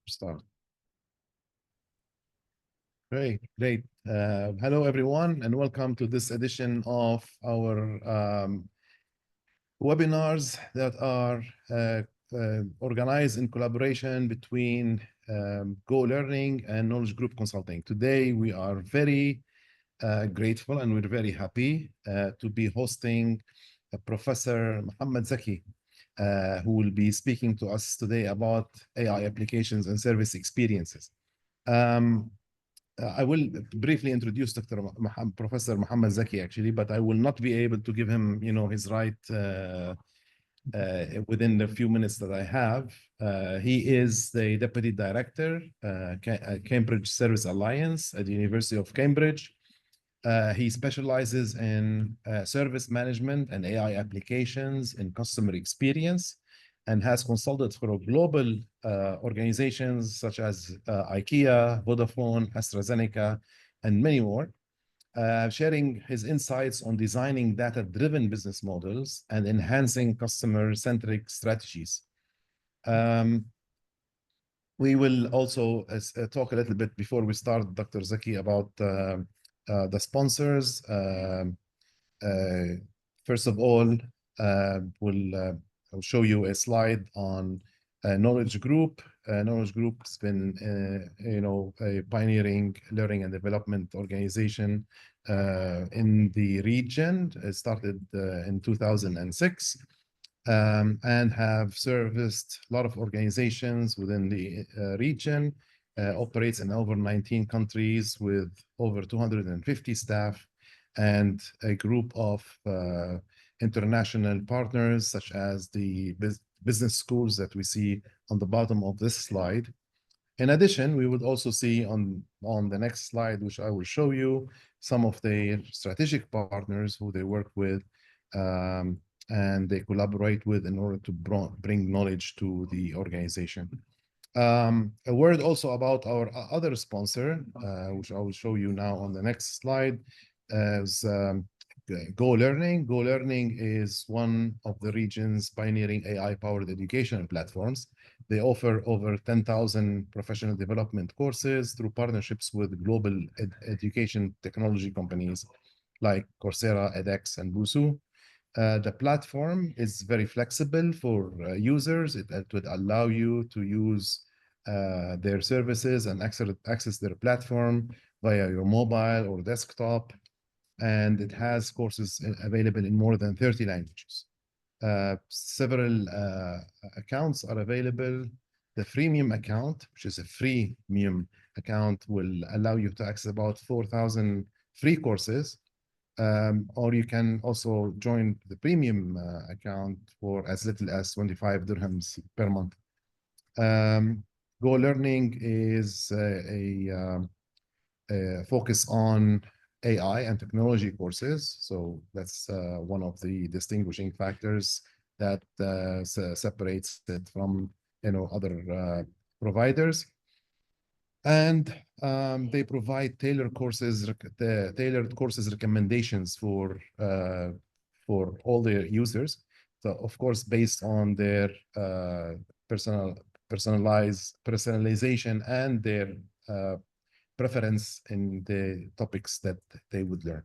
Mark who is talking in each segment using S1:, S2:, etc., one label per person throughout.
S1: Start. Great. Hello, everyone, and welcome to this edition of our webinars that are organized in collaboration between GoLearning and Knowledge Group Consulting. Today, we are very grateful and we're very happy to be hosting Professor Mohammed Zaki, who will be speaking to us today about AI applications and service experiences. I will briefly introduce Professor Mohammed Zaki, actually, but I will not be able to give him, his right within the few minutes that I have. He is the Deputy Director, Cambridge Service Alliance at the University of Cambridge. He specializes in service management and AI applications in customer experience, and has consulted for global organizations such as IKEA, Vodafone, AstraZeneca, and many more, sharing his insights on designing data-driven business models and enhancing customer-centric strategies. We will also talk a little bit before we start, Dr. Zaki, about the sponsors. First of all, I'll show you a slide on Knowledge Group. Knowledge Group has been, a pioneering learning and development organization in the region. It started in 2006 and have serviced a lot of organizations within the region. Operates in over 19 countries with over 250 staff and a group of international partners such as the business schools that we see on the bottom of this slide. In addition, we would also see on the next slide, which I will show you, some of the strategic partners who they work with and they collaborate with in order to bring knowledge to the organization. A word also about our other sponsor, which I will show you now on the next slide, is GoLearning. GoLearning is one of the region's pioneering AI-powered educational platforms. They offer over 10,000 professional development courses through partnerships with global education technology companies like Coursera, edX, and Busuu. The platform is very flexible for users. It would allow you to use their services and access their platform via your mobile or desktop. And it has courses available in more than 30 languages. Several accounts are available. The freemium account, which is a freemium account, will allow you to access about 4,000 free courses. Or you can also join the premium account for as little as 25 dirhams per month. GoLearning is a focus on AI and technology courses. So that's one of the distinguishing factors that separates it from other providers. And they provide tailored courses recommendations for all their users. So of course, based on their personalization and their preference in the topics that they would learn.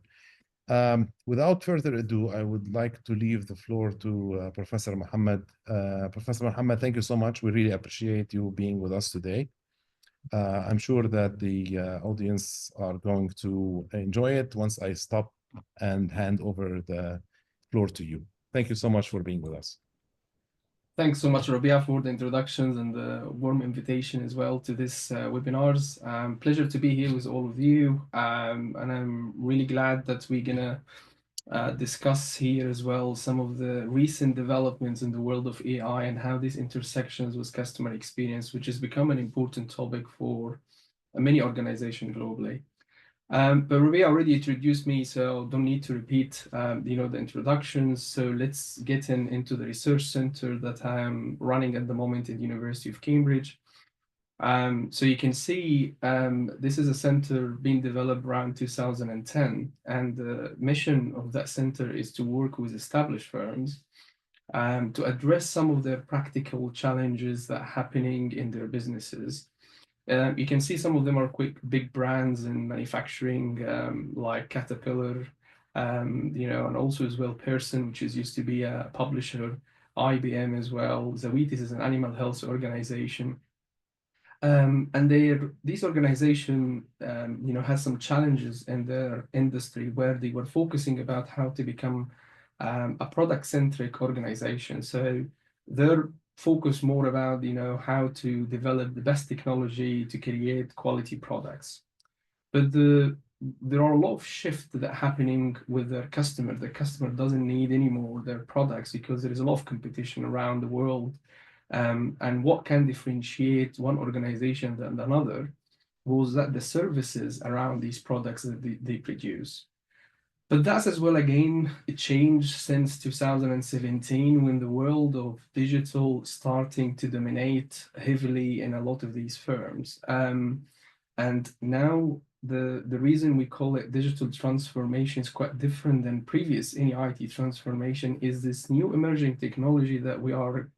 S1: Without further ado, I would like to leave the floor to Professor Mohammed. Professor Mohammed, thank you so much. We really appreciate you being with us today. I'm sure that the audience are going to enjoy it once I stop and hand over the floor to you. Thank you so much for being with us.
S2: Thanks so much, Rabia, for the introductions and the warm invitation as well to this webinars. Pleasure to be here with all of you. And I'm really glad that we're gonna discuss here as well some of the recent developments in the world of AI and how these intersections with customer experience, which has become an important topic for many organizations globally. But Rabia already introduced me, so don't need to repeat, the introductions. So let's get into the research center that I'm running at the moment at the University of Cambridge. So you can see this is a center being developed around 2010, and the mission of that center is to work with established firms to address some of the practical challenges that are happening in their businesses. You can see some of them are big brands in manufacturing, like Caterpillar, and also as well Pearson, which is used to be a publisher, IBM as well. Zoetis is an animal health organization. And these organization, has some challenges in their industry where they were focusing about how to become a product-centric organization. So they're focused more about, how to develop the best technology to create quality products. But there are a lot of shifts that are happening with their customer. The customer doesn't need anymore their products because there is a lot of competition around the world. And what can differentiate one organization than another was that the services around these products that they produce. But that's as well, again, it changed since 2017 when the world of digital starting to dominate heavily in a lot of these firms. And now the reason we call it digital transformation is quite different than previous any IT transformation is this new emerging technology that we are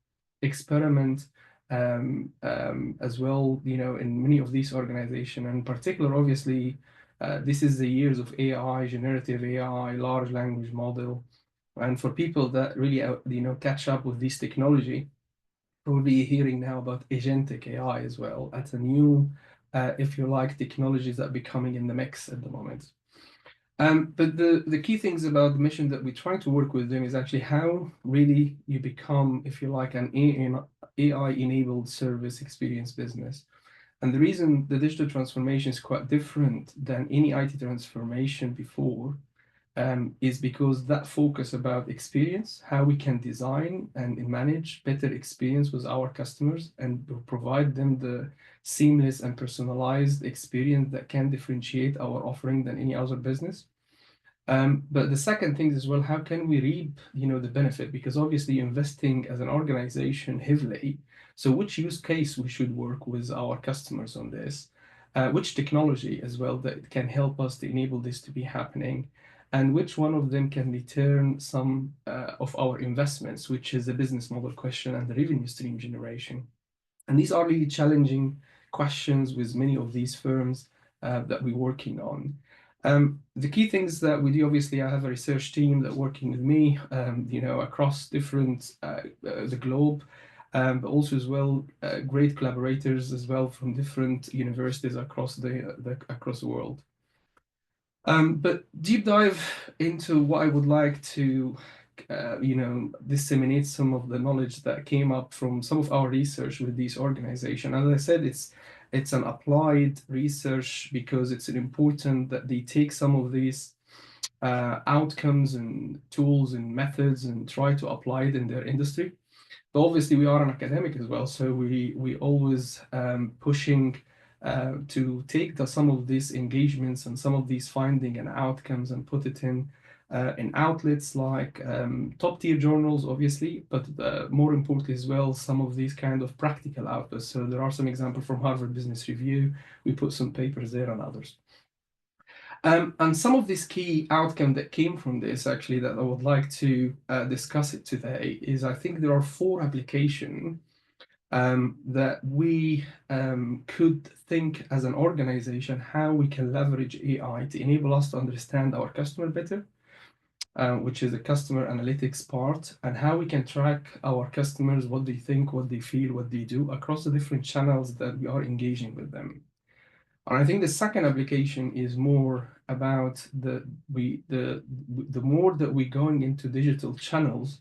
S2: experiment as well, in many of these organizations, and in particular, obviously, this is the years of AI, generative AI, large language model. And for people that really, catch up with this technology, we'll be hearing now about agentic AI as well. That's a new, if you like, technologies that are becoming in the mix at the moment. But the key things about the mission that we're trying to work with them is actually how really you become, if you like, an AI-enabled service experience business. And the reason the digital transformation is quite different than any IT transformation before is because that focus about experience, how we can design and manage better experience with our customers and provide them the seamless and personalized experience that can differentiate our offering than any other business. But the second thing is, well, how can we reap, the benefit? Because obviously investing as an organization heavily, so which use case we should work with our customers on this, which technology as well that can help us to enable this to be happening, and which one of them can return some of our investments, which is the business model question and the revenue stream generation. And these are really challenging questions with many of these firms that we're working on. The key things that we do, obviously, I have a research team that working with me, across different the globe, but also as well great collaborators as well from different universities across the world. But deep dive into what I would like to, disseminate some of the knowledge that came up from some of our research with these organizations. As I said, it's an applied research because it's important that they take some of these outcomes and tools and methods and try to apply it in their industry. But obviously, we are an academic as well, so we always pushing to take some of these engagements and some of these findings and outcomes and put it in outlets like top tier journals, obviously, but more importantly as well, some of these kind of practical outlets. So there are some examples from Harvard Business Review. We put some papers there and others. And some of this key outcome that came from this, actually, that I would like to discuss it today is I think there are 4 applications that we could think as an organization how we can leverage AI to enable us to understand our customer better, which is the customer analytics part, and how we can track our customers, what they think, what they feel, what they do across the different channels that we are engaging with them. And I think the second application is more about the more that we're going into digital channels,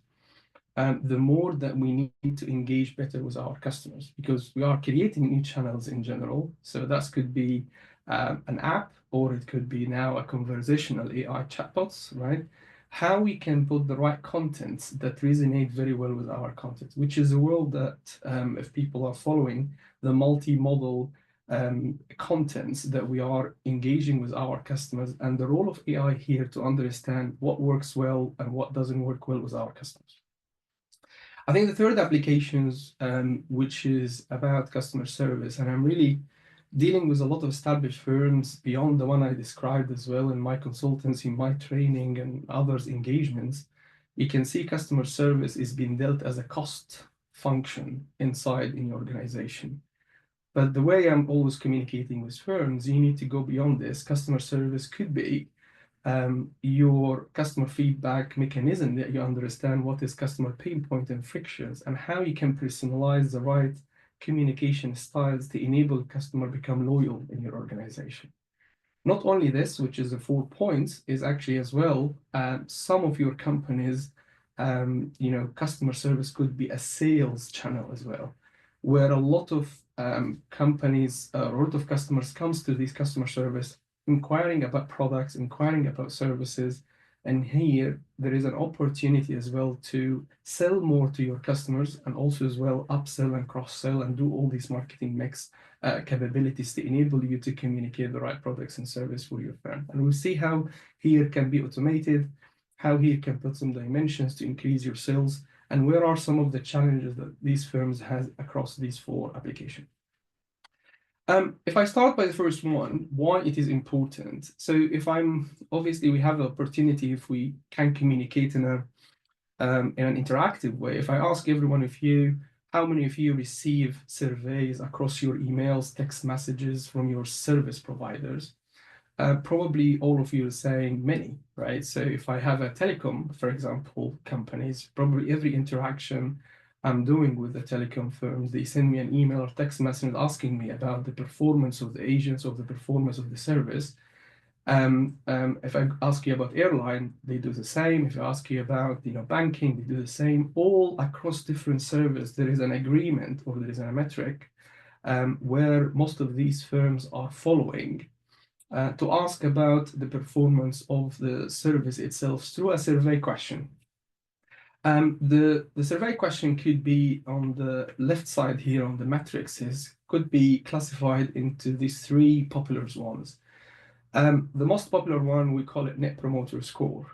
S2: the more that we need to engage better with our customers because we are creating new channels in general. So that could be an app, or it could be now a conversational AI chatbots, right? How we can put the right contents that resonate very well with our content, which is a world that if people are following the multi-model contents that we are engaging with our customers, and the role of AI here to understand what works well and what doesn't work well with our customers. I think the third applications, which is about customer service, and I'm really dealing with a lot of established firms beyond the one I described as well in my consultancy, my training, and others engagements, you can see customer service is being dealt as a cost function inside in your organization. But the way I'm always communicating with firms, you need to go beyond this. Customer service could be your customer feedback mechanism, that you understand what is customer pain point and frictions and how you can personalize the right communication styles to enable customer become loyal in your organization. Not only this, which is the 4 points, is actually as well, some of your companies, customer service could be a sales channel as well, where a lot of companies, a lot of customers comes to this customer service inquiring about products, inquiring about services. And here there is an opportunity as well to sell more to your customers and also as well upsell and cross-sell and do all these marketing mix capabilities to enable you to communicate the right products and service for your firm. And we'll see how here can be automated, how here can put some dimensions to increase your sales, and where are some of the challenges that these firms have across these 4 applications. If I start by the first one, why it is important. So if obviously we have the opportunity, if we can communicate in an interactive way. If I ask every one of you, how many of you receive surveys across your emails, text messages from your service providers? Probably all of you are saying many, right? So if I have a telecom, for example, companies, probably every interaction I'm doing with the telecom firms, they send me an email or text message asking me about the performance of the agents, of the performance of the service. If I ask you about airline, they do the same. If I ask you about banking, they do the same. All across different services, there is an agreement or there is a metric where most of these firms are following to ask about the performance of the service itself through a survey question. The survey question could be on the left side here on the matrices, could be classified into these 3 popular ones. The most popular one, we call it Net Promoter Score.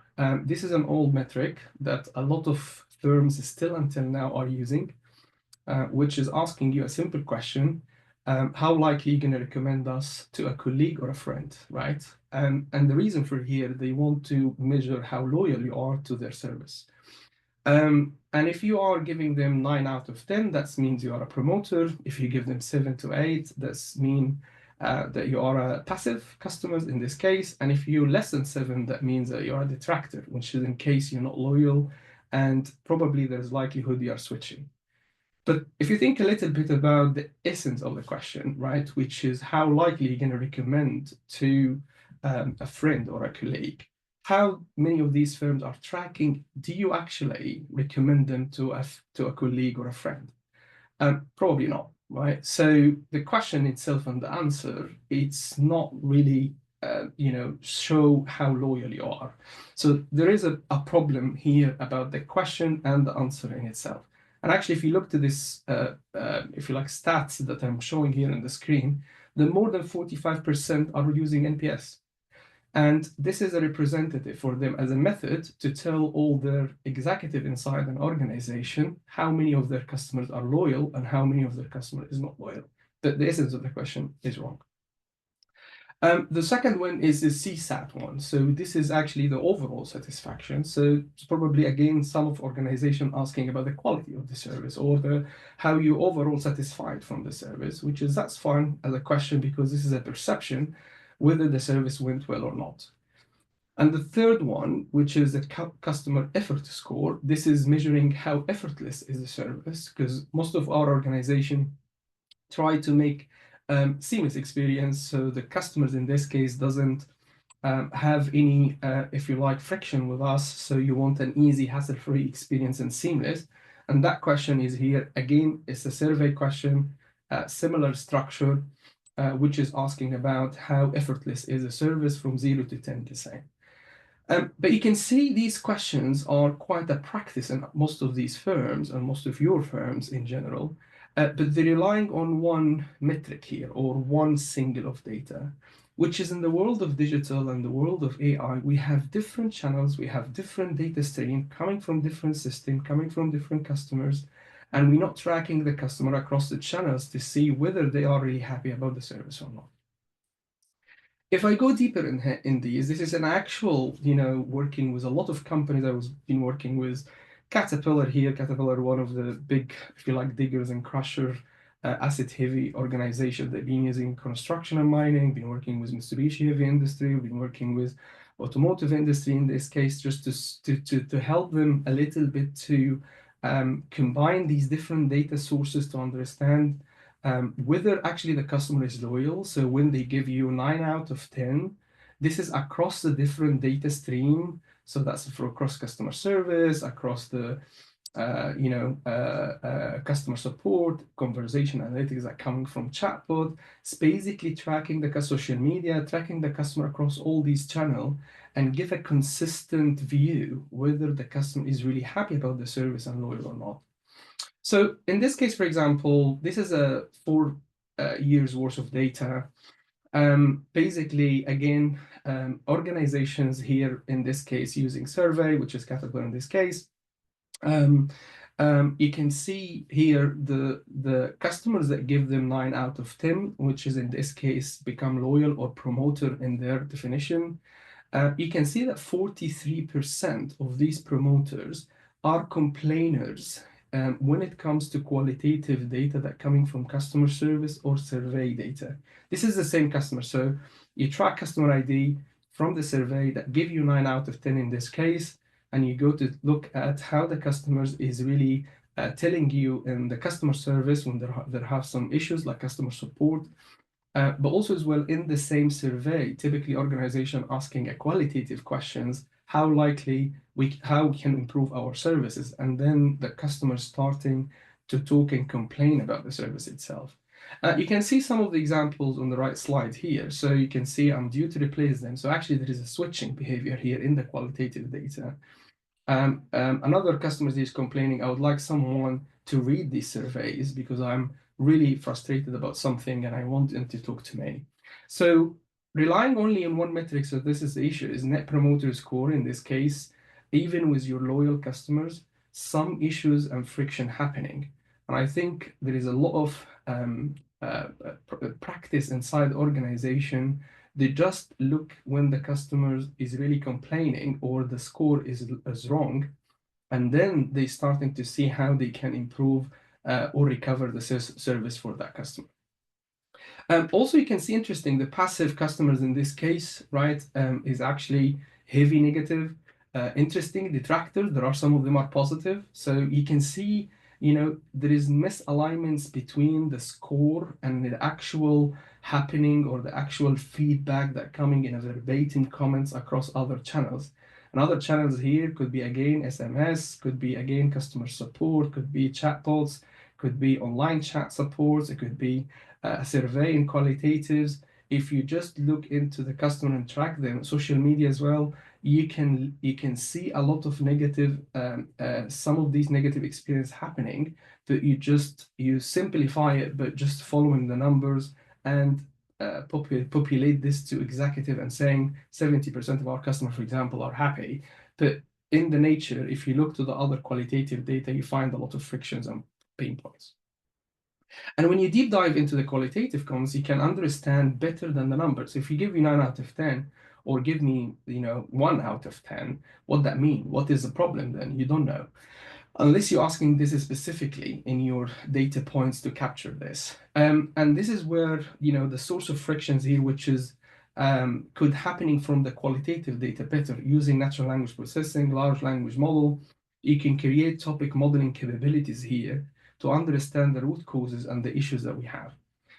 S2: This is an old metric that a lot of firms still until now are using, which is asking you a simple question. How likely are you going to recommend us to a colleague or a friend, right? And the reason for here, they want to measure how loyal you are to their service. And if you are giving them 9 out of 10, that means you are a promoter. If you give them 7 to 8, that means that you are a passive customer in this case. And if you're less than 7, that means that you are a detractor, which is in case you're not loyal and probably there's likelihood you are switching. But if you think a little bit about the essence of the question, right, which is how likely you're going to recommend to a friend or a colleague, how many of these firms are tracking, do you actually recommend them to a colleague or a friend? Probably not, right? So the question itself and the answer, it's not really, show how loyal you are. So there is a problem here about the question and the answer in itself. And actually, if you look to this, if you like, stats that I'm showing here on the screen, then more than 45% are using NPS. And this is a representative for them as a method to tell all their executive inside an organization how many of their customers are loyal and how many of their customers is not loyal. But the essence of the question is wrong. The second one is the CSAT one. So this is actually the overall satisfaction. So it's probably, again, some of organization asking about the quality of the service or how you overall satisfied from the service, that's fine as a question because this is a perception whether the service went well or not. And the third one, which is the customer effort score, this is measuring how effortless is the service, because most of our organization try to make seamless experience, so the customers in this case doesn't have any, if you like, friction with us. So you want an easy, hassle-free experience and seamless. And that question is here again. It's a survey question, similar structure, which is asking about how effortless is a service from 0 to 10 the same. But you can see these questions are quite a practice in most of these firms and most of your firms in general, but they're relying on one metric here or one single of data, which is in the world of digital and the world of AI, we have different channels, we have different data stream coming from different systems, coming from different customers, and we're not tracking the customer across the channels to see whether they are really happy about the service or not. If I go deeper in these, this is an actual, working with a lot of companies. Been working with Caterpillar here. Caterpillar, one of the big, if you like, diggers and crusher, asset-heavy organization. They've been using construction and mining. Been working with Mitsubishi Heavy Industry. We've been working with automotive industry in this case, just to help them a little bit to combine these different data sources to understand whether actually the customer is loyal. So when they give you 9 out of 10, this is across the different data stream. So that's for across customer service, across the customer support, conversation analytics are coming from chatbot. It's basically tracking the social media, tracking the customer across all these channels, and give a consistent view whether the customer is really happy about the service and loyal or not. So in this case, for example, this is a 4 years worth of data. Basically, again, organizations here in this case using survey, which is Caterpillar in this case. You can see here the customers that give them 9 out of 10, which is in this case become loyal or promoter in their definition. You can see that 43% of these promoters are complainers when it comes to qualitative data that coming from customer service or survey data. This is the same customer. So you track customer ID from the survey that give you 9 out of 10 in this case, and you go to look at how the customers is really telling you in the customer service when they have some issues like customer support. But also as well in the same survey, typically organization asking a qualitative questions, how likely how we can improve our services, and then the customer starting to talk and complain about the service itself. You can see some of the examples on the right slide here. So you can see I'm due to replace them. So actually there is a switching behavior here in the qualitative data. Another customer is complaining, I would like someone to read these surveys because I'm really frustrated about something and I want them to talk to me. So relying only on one metric, so this is the issue, is Net Promoter Score in this case, even with your loyal customers, some issues and friction happening. And I think there is a lot of practice inside the organization. They just look when the customer is really complaining or the score is wrong, and then they starting to see how they can improve or recover the service for that customer. Also, you can see interesting, the passive customers in this case, right, is actually heavy negative. Interesting detractors, there are some of them are positive. So you can see, there is misalignments between the score and the actual happening or the actual feedback that coming in a verbatim comments across other channels. And other channels here could be again SMS, could be again customer support, could be chatbots, could be online chat supports, it could be survey and qualitatives. If you just look into the customer and track them, social media as well, you can see a lot of negative, some of these negative experience happening, that you simplify it, but just following the numbers and populate this to executive and saying 70% of our customers, for example, are happy. But in the nature, if you look to the other qualitative data, you find a lot of frictions and pain points. And when you deep dive into the qualitative comments, you can understand better than the numbers. If you give me 9 out of 10, or give me 1 out of 10, what that mean? What is the problem then? You don't know. Unless you're asking this specifically in your data points to capture this. And this is where the source of frictions here, which is could happening from the qualitative data better using natural language processing, large language model. You can create topic modeling capabilities here to understand the root causes and the issues that we have.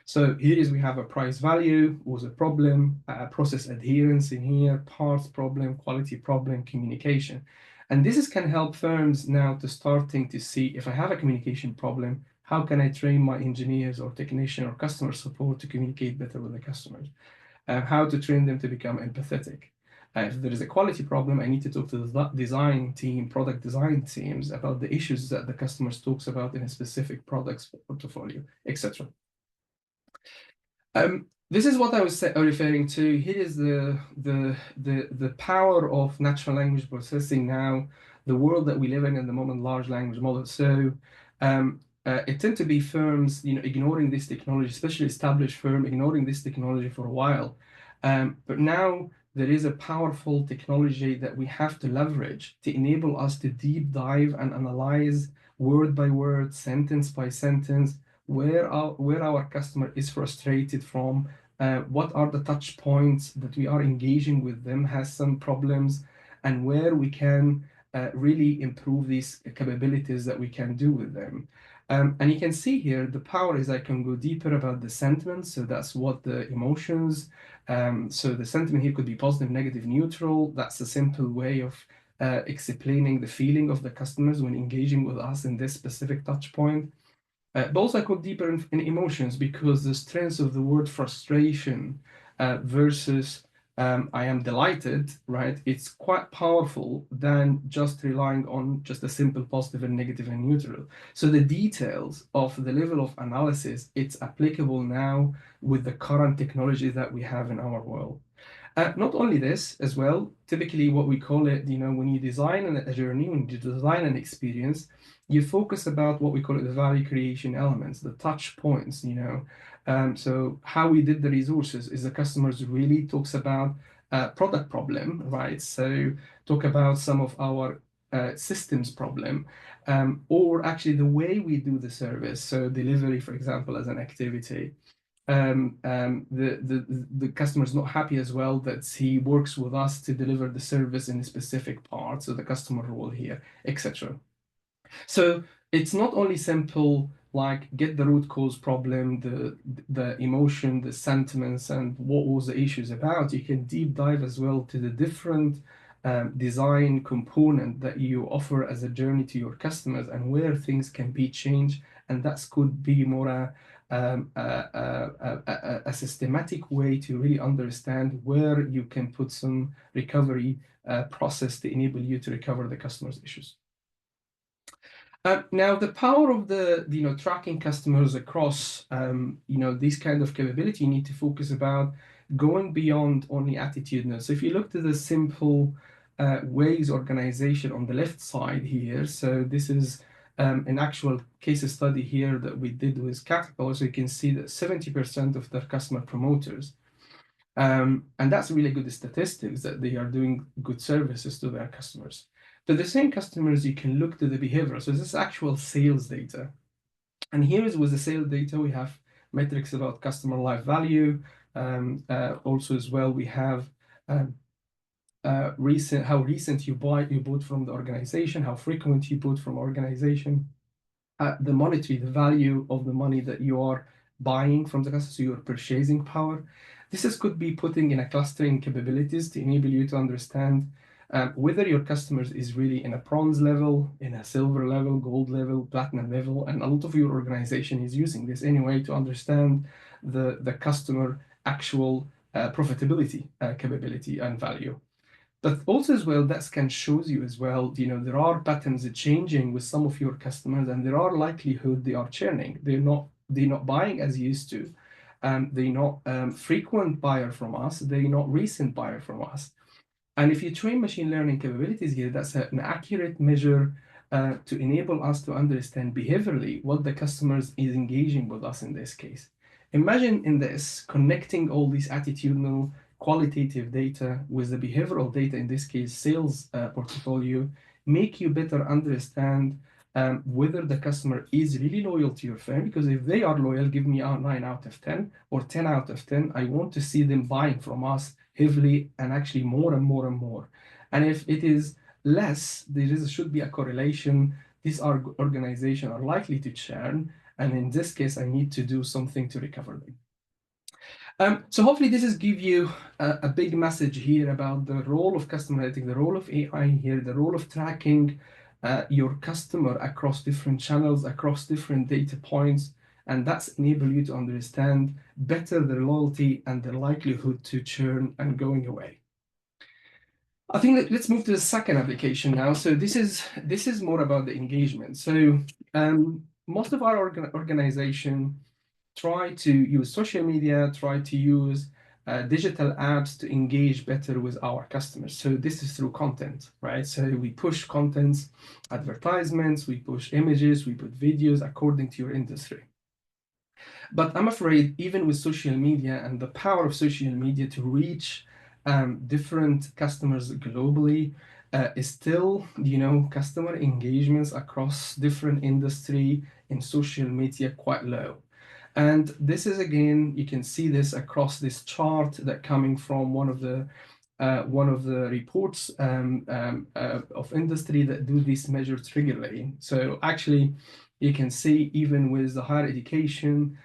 S2: So here is we have a price value was a problem, process adherence in here, parts problem, quality problem, communication. And this can help firms now to starting to see if I have a communication problem, how can I train my engineers or technician or customer support to communicate better with the customers? How to train them to become empathetic. If there is a quality problem, I need to talk to the design team, product design teams about the issues that the customers talks about in a specific products portfolio, etc. This is what I was referring to. Here is the power of natural language processing now, the world that we live in at the moment, large language models. So it tend to be firms, ignoring this technology, especially established firm, ignoring this technology for a while. But now there is a powerful technology that we have to leverage to enable us to deep dive and analyze word by word, sentence by sentence, where our customer is frustrated from, what are the touch points that we are engaging with them, has some problems, and where we can really improve these capabilities that we can do with them. And you can see here the power is I can go deeper about the sentiments. So that's what the emotions. So the sentiment here could be positive, negative, neutral. That's a simple way of explaining the feeling of the customers when engaging with us in this specific touch point. But also I go deeper in emotions, because the strength of the word frustration versus I am delighted, right? It's quite powerful than just relying on just a simple positive and negative and neutral. So the details of the level of analysis, it's applicable now with the current technology that we have in our world. Not only this as well, typically what we call it, when you design a journey, when you design an experience, you focus about what we call it the value creation elements, the touch points, So how we did the resources is the customers really talks about product problem, right? So talk about some of our systems problem, or actually the way we do the service. So delivery, for example, as an activity. The customer is not happy as well that he works with us to deliver the service in a specific part, so the customer role here, etc. So it's not only simple like get the root cause problem, the emotion, the sentiments, and what was the issues about. You can deep dive as well to the different design component that you offer as a journey to your customers and where things can be changed. And that could be more a systematic way to really understand where you can put some recovery process to enable you to recover the customer's issues. Now, the power of the tracking customers across these kind of capability, you need to focus about going beyond only attitudinal. So if you look to the simple ways organization on the left side here, so this is an actual case study here that we did with Caterpillar. So you can see that 70% of their customer promoters, and that's really good statistics that they are doing good services to their customers. But the same customers, you can look to the behavior. So this is actual sales data. And here is with the sales data, we have metrics about customer life value. Also as well, we have how recent you bought from the organization, how frequent you bought from organization, the monetary, the value of the money that you are buying from the customer, so your purchasing power. Could be putting in a clustering capabilities to enable you to understand whether your customers is really in a bronze level, in a silver level, gold level, platinum level, and a lot of your organization is using this anyway to understand the customer actual profitability capability and value. But also as well, that can shows you as well, there are patterns changing with some of your customers, and there are likelihood they are churning. They're not buying as used to. They're not frequent buyer from us. They're not recent buyer from us. And if you train machine learning capabilities here, that's an accurate measure to enable us to understand behaviorally what the customers is engaging with us in this case. Imagine in this, connecting all these attitudinal qualitative data with the behavioral data, in this case, sales portfolio, make you better understand whether the customer is really loyal to your firm. Because if they are loyal, give me a 9 out of 10 or 10 out of 10. I want to see them buying from us heavily and actually more and more and more. And if it is less, should be a correlation. These organizations are likely to churn. And in this case, I need to do something to recover them. So hopefully this is give you a big message here about the role of customer analytics, the role of AI here, the role of tracking your customer across different channels, across different data points, and that's enable you to understand better their loyalty and their likelihood to churn and going away. I think let's move to the second application now. So this is more about the engagement. So most of our organization try to use social media, try to use digital apps to engage better with our customers. So this is through content, right? So we push contents, advertisements, we push images, we put videos according to your industry. But I'm afraid even with social media and the power of social media to reach different customers globally, is still, customer engagements across different industry in social media quite low. And this is, again, you can see this across this chart that coming from one of the reports of industry that do these measures regularly. So actually, you can see even with the higher education,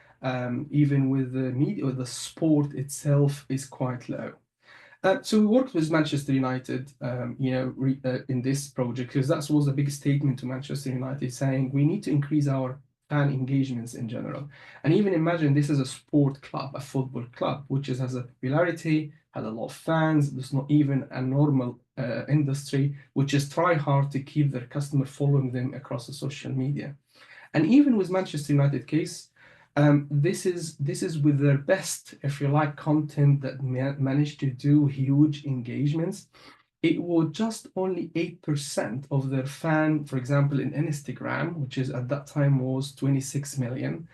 S2: even with the media, or the sport itself is quite low. So we worked with Manchester United, in this project, because that was a big statement to Manchester United saying we need to increase our fan engagements in general. And even imagine this is a sport club, a football club, which has a popularity, has a lot of fans. There's not even a normal industry, which is try hard to keep their customer following them across the social media. And even with Manchester United case, this is with their best, if you like, content that managed to do huge engagements. It was just only 8% of their fan, for example, in Instagram, which is at that time was 26 million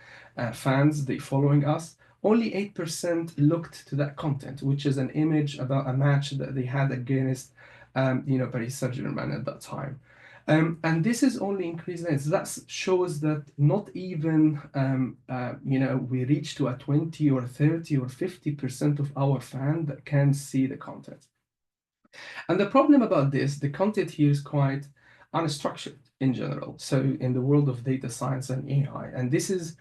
S2: fans they following us. Only 8% looked to that content, which is an image about a match that they had against, Paris Saint-Germain at that time. And this is only increasing. So that shows that not even, we reach to a 20 or 30 or 50% of our fan that can see the content. And the problem about this, the content here is quite unstructured in general. So in the world of data science and AI, and this is,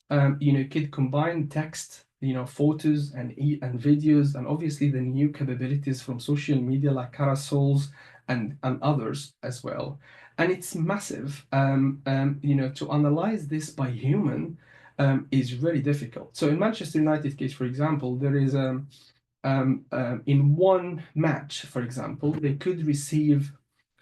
S2: could combine text, photos and videos, and obviously the new capabilities from social media like carousels and others as well. And it's massive. To analyze this by human is very difficult. So in Manchester United case, for example, there is in one match, for example, they could receive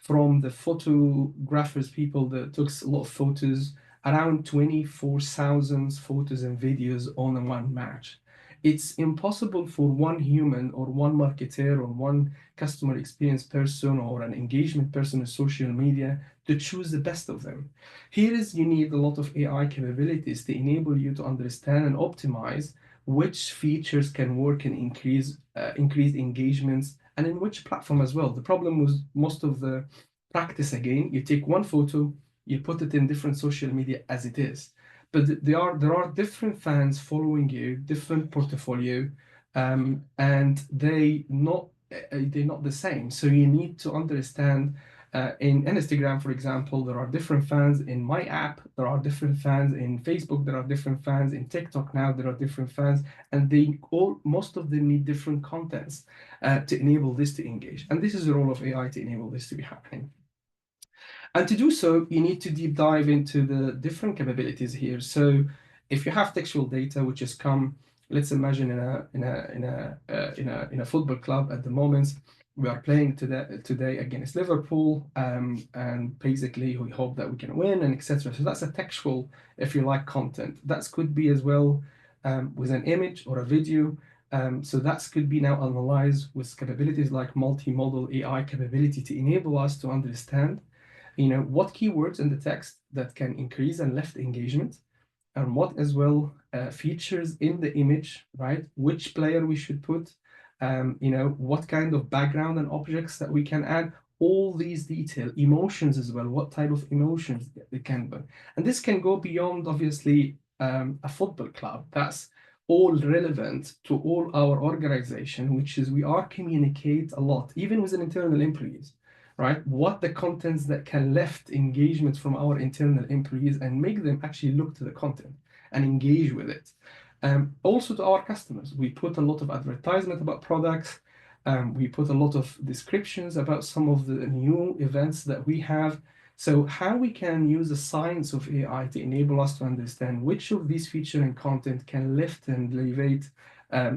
S2: from the photographers, people that took a lot of photos, around 24,000 photos and videos on one match. It's impossible for one human or one marketer or one customer experience person or an engagement person in social media to choose the best of them. Here is you need a lot of AI capabilities to enable you to understand and optimize which features can work and increase engagements, and in which platform as well. The problem with most of the practice, again, you take one photo, you put it in different social media as it is, but there are different fans following you, different portfolio, and they're not the same. So you need to understand. In Instagram, for example, there are different fans. In my app, there are different fans. In Facebook, there are different fans. In TikTok now, there are different fans, and most of them need different contents to enable this to engage. And this is the role of AI to enable this to be happening. And to do so, you need to deep dive into the different capabilities here. So if you have textual data, which has come, let's imagine in a football club at the moment, we are playing today against Liverpool, and basically we hope that we can win and etc. So that's a textual, if you like, content. That could be as well with an image or a video. So that could be now analyzed with capabilities like multimodal AI capability to enable us to understand what keywords in the text that can increase and lift engagement, and what as well features in the image, right? Which player we should put, what kind of background and objects that we can add, all these detail, emotions as well, what type of emotions they can be. And this can go beyond, obviously, a football club. That's all relevant to all our organization, which is we are communicate a lot, even with internal employees, right? What the contents that can lift engagement from our internal employees and make them actually look to the content and engage with it. Also to our customers, we put a lot of advertisement about products. We put a lot of descriptions about some of the new events that we have. So how we can use the science of AI to enable us to understand which of these features and content can lift and elevate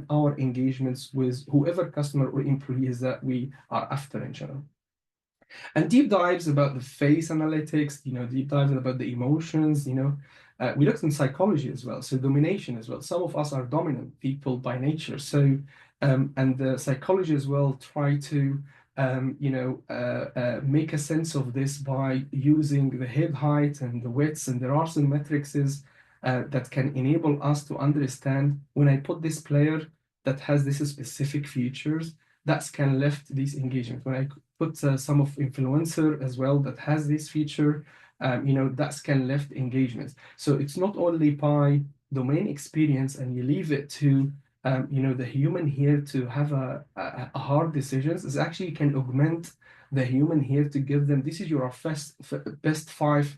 S2: our engagements with whoever customer or employees that we are after in general. And deep dives about the face analytics, deep dives about the emotions, we looked in psychology as well, so domination as well. Some of us are dominant people by nature. So, and the psychology as well try to, make a sense of this by using the head height and the widths, and there are some metrics that can enable us to understand when I put this player that has this specific features, that can lift these engagement. When I put some of influencer as well that has this feature, that can lift engagements. So it's not only by domain experience and you leave it to the human here to have a hard decisions. It actually can augment the human here to give them, this is your best 5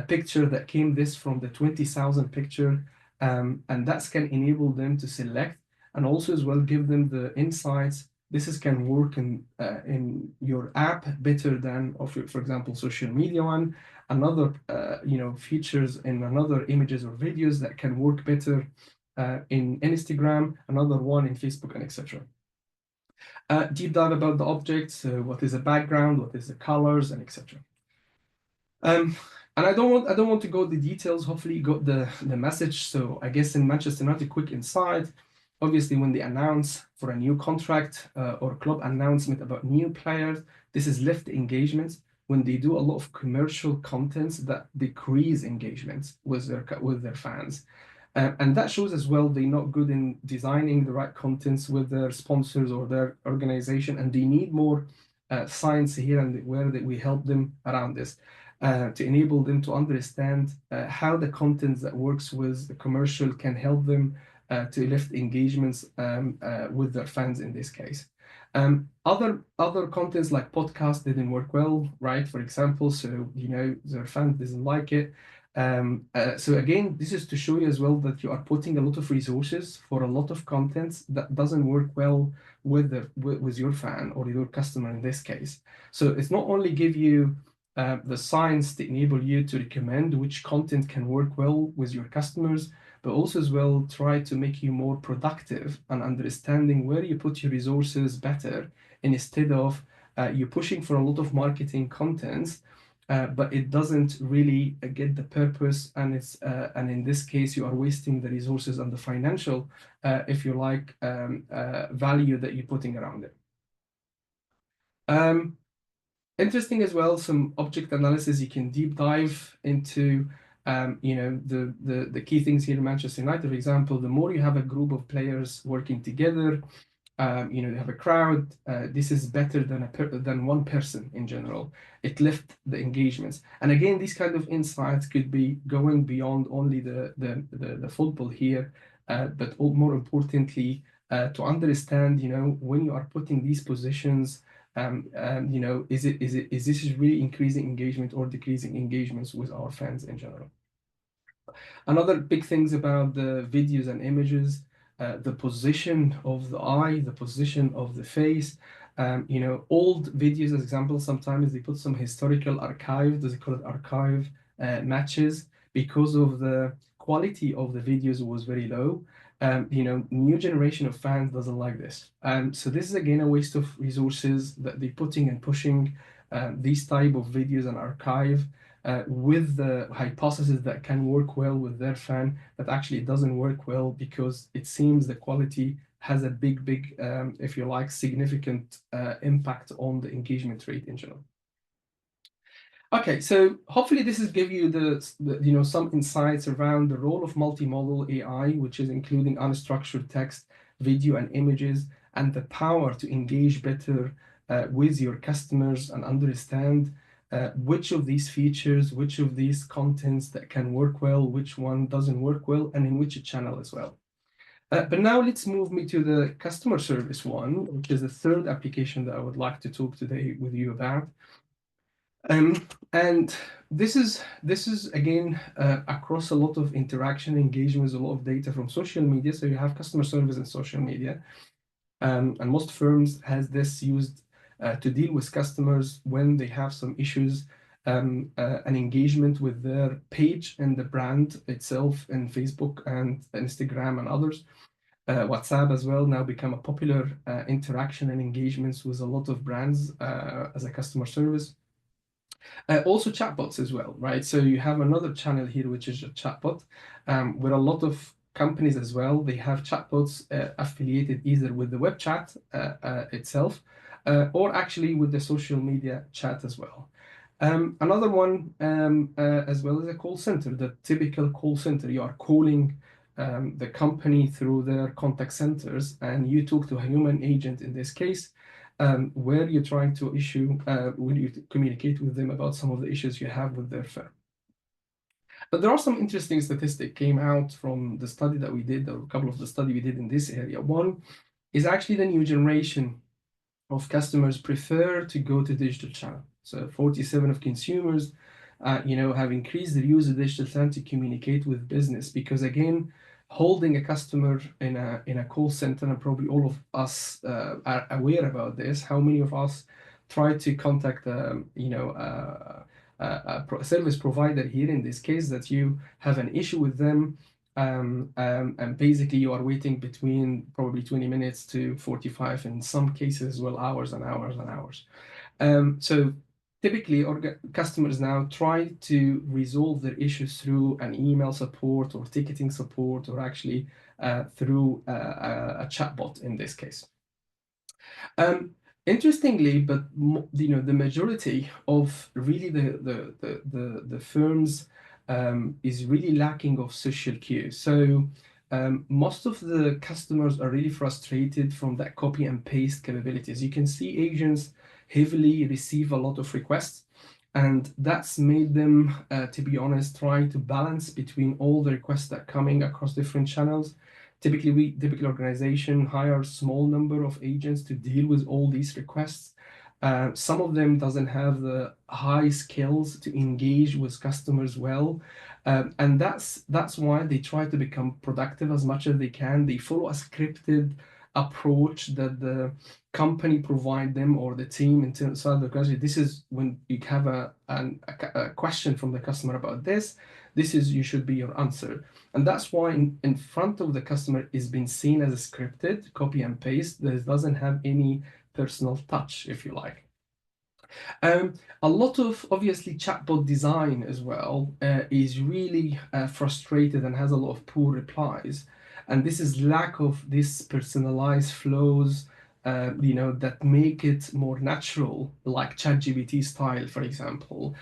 S2: picture that came this from the 20,000 picture, and that can enable them to select and also as well give them the insights. This can work in your app better than for example, social media one. Another features in another images or videos that can work better in Instagram, another one in Facebook, and etc. Deep dive about the objects, what is the background, what is the colors, and etc. And I don't want to go the details. Hopefully you got the message. So I guess in Manchester United, quick insight. Obviously, when they announce for a new contract or club announcement about new players, this is lift engagements. When they do a lot of commercial contents, that decrease engagements with their fans. And that shows as well they're not good in designing the right contents with their sponsors or their organization, and they need more science here and where that we help them around this to enable them to understand how the content that works with the commercial can help them to lift engagements with their fans in this case. Other contents like podcasts didn't work well, right? For example, so their fan doesn't like it. So again, this is to show you as well that you are putting a lot of resources for a lot of contents that doesn't work well with your fan or your customer in this case. So it's not only give you the science to enable you to recommend which content can work well with your customers, but also as well try to make you more productive and understanding where you put your resources better, instead of you pushing for a lot of marketing contents, but it doesn't really get the purpose, and and in this case you are wasting the resources and the financial, if you like, value that you're putting around it. Interesting as well, some object analysis you can deep dive into. The key things here in Manchester United, for example, the more you have a group of players working together, you have a crowd, this is better than one person in general. It lifts the engagements. And again, these kind of insights could be going beyond only the football here, but more importantly, to understand, when you are putting these positions, is this really increasing engagement or decreasing engagements with our fans in general? Another big things about the videos and images, the position of the eye, the position of the face. Old videos, as example, sometimes they put some historical archive, they call it archive matches, because of the quality of the videos was very low. New generation of fans doesn't like this. So this is again a waste of resources that they're putting and pushing these type of videos and archive with the hypothesis that can work well with their fan, but actually it doesn't work well because it seems the quality has a big, if you like, significant impact on the engagement rate in general. Okay, so hopefully this is give you the some insights around the role of multimodal AI, which is including unstructured text, video, and images, and the power to engage better with your customers and understand which of these features, which of these contents that can work well, which one doesn't work well, and in which channel as well. But now let's move me to the customer service one, which is the third application that I would like to talk today with you about. And this is again across a lot of interaction, engagements, a lot of data from social media. So you have customer service and social media, and most firms has this used to deal with customers when they have some issues, an engagement with their page and the brand itself in Facebook and Instagram and others. WhatsApp as well now become a popular interaction and engagements with a lot of brands as a customer service. Also chatbots as well, right? So you have another channel here, which is a chatbot, where a lot of companies as well, they have chatbots affiliated either with the web chat itself, or actually with the social media chat as well. Another one, as well as a call center, the typical call center. You are calling the company through their contact centers, and you talk to a human agent in this case, where you're trying to when you communicate with them about some of the issues you have with their firm. But there are some interesting statistics came out from the study that we did, or a couple of the study we did in this area. One is actually the new generation of customers prefer to go to digital channel. So 47 of consumers, have increased their use of digital channel to communicate with business, because again, holding a customer in a call center, and probably all of us are aware about this. How many of us try to contact, a service provider here in this case, that you have an issue with them, and basically you are waiting between probably 20 minutes to 45, in some cases, well, hours and hours and hours. So typically, customers now try to resolve their issues through an email support or ticketing support, or actually through a chatbot in this case. Interestingly, but the majority of really the firms is really lacking of social cues. So most of the customers are really frustrated from that copy and paste capabilities. You can see agents heavily receive a lot of requests, and that's made them, to be honest, try to balance between all the requests that are coming across different channels. Typical organization hire a small number of agents to deal with all these requests. Some of them doesn't have the high skills to engage with customers well, and that's why they try to become productive as much as they can. They follow a scripted approach that the company provide them, or the team inside the organization. This is when you have a question from the customer about this. This is you should be your answer. And that's why in front of the customer is being seen as a scripted copy and paste that doesn't have any personal touch, if you like. A lot of obviously chatbot design as well is really frustrated and has a lot of poor replies. And this is lack of this personalized flows, that make it more natural, like ChatGPT style, for example,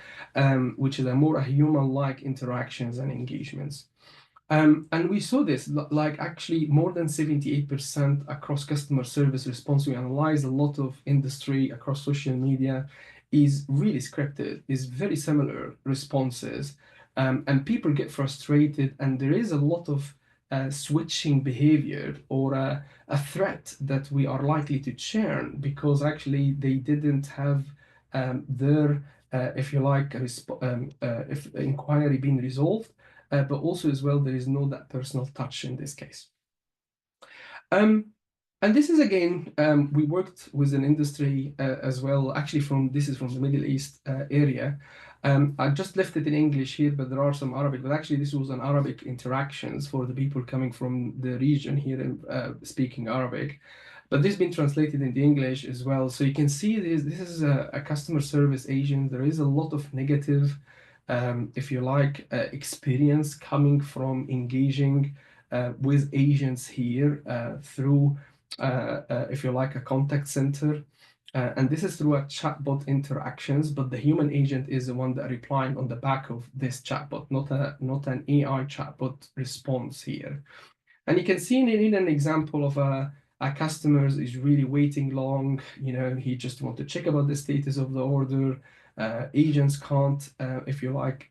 S2: which is a more human-like interactions and engagements. And we saw this, like actually more than 78% across customer service response. We analyzed a lot of industry across social media, is really scripted, is very similar responses. And people get frustrated, and there is a lot of switching behavior, or a threat that we are likely to churn, because actually they didn't have their, if you like, if inquiry being resolved. But also as well, there is no that personal touch in this case. And this is again, we worked with an industry as well, actually this is from the Middle East area. I just left it in English here, but there are some Arabic, but actually this was an Arabic interactions for the people coming from the region here and speaking Arabic. But this has been translated into English as well. So you can see this is a customer service agent. There is a lot of negative, if you like, experience coming from engaging with agents here through, if you like, a contact center. And this is through a chatbot interactions, but the human agent is the one that replying on the back of this chatbot, not an AI chatbot response here. And you can see in an example of a customer is really waiting long. He just want to check about the status of the order. Agents can't, if you like,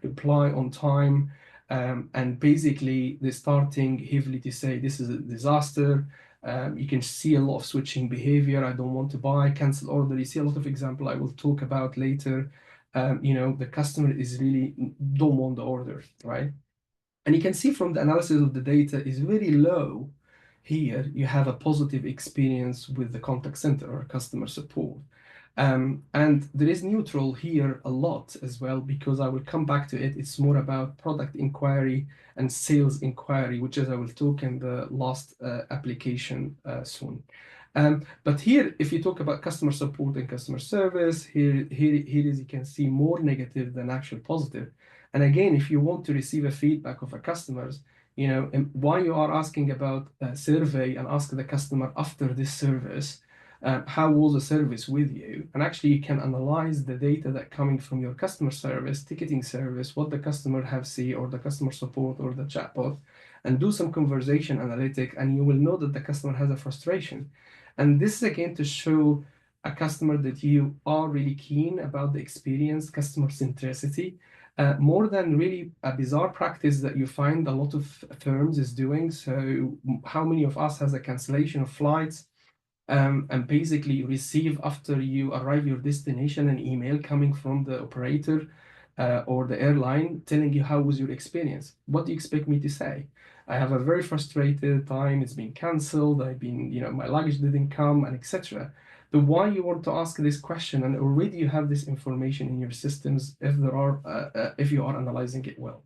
S2: reply on time. And basically, they're starting heavily to say, this is a disaster. You can see a lot of switching behavior. I don't want to buy, cancel order. You see a lot of example I will talk about later. The customer is really don't want the order, right? And you can see from the analysis of the data is very low. Here, you have a positive experience with the contact center or customer support. And there is neutral here a lot as well, because I will come back to it. It's more about product inquiry and sales inquiry, which is I will talk in the last application soon. But here, if you talk about customer support and customer service, here is you can see more negative than actual positive. And again, if you want to receive a feedback of a customers, why you are asking about a survey and ask the customer after this service, how was the service with you? And actually you can analyze the data that coming from your customer service, ticketing service, what the customer have see, or the customer support or the chatbot, and do some conversation analytic, and you will know that the customer has a frustration. And this is again to show a customer that you are really keen about the experience, customer centricity, more than really a bizarre practice that you find a lot of firms is doing. So how many of us has a cancellation of flights, and basically receive after you arrive your destination an email coming from the operator or the airline telling you how was your experience? What do you expect me to say? I have a very frustrated time, it's been cancelled, I've been, my luggage didn't come, and etc. But why you want to ask this question, and already you have this information in your systems if you are analyzing it well.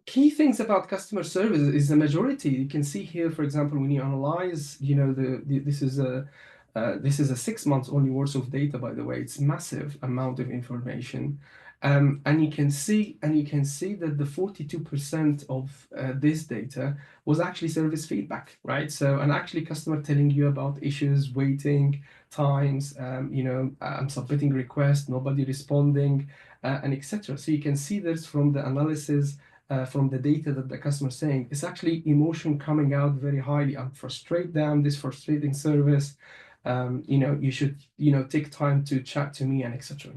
S2: Key things about customer service is the majority. You can see here, for example, when you analyze, this is a 6 months only worth of data, by the way. It's massive amount of information, and you can see that the 42% of this data was actually service feedback, right? So, and actually customer telling you about issues, waiting times, I'm submitting requests, nobody responding, and etc. So you can see this from the analysis. From the data that the customer is saying, it's actually emotion coming out very highly. I'm frustrated down this frustrating service. You should, take time to chat to me, and etc.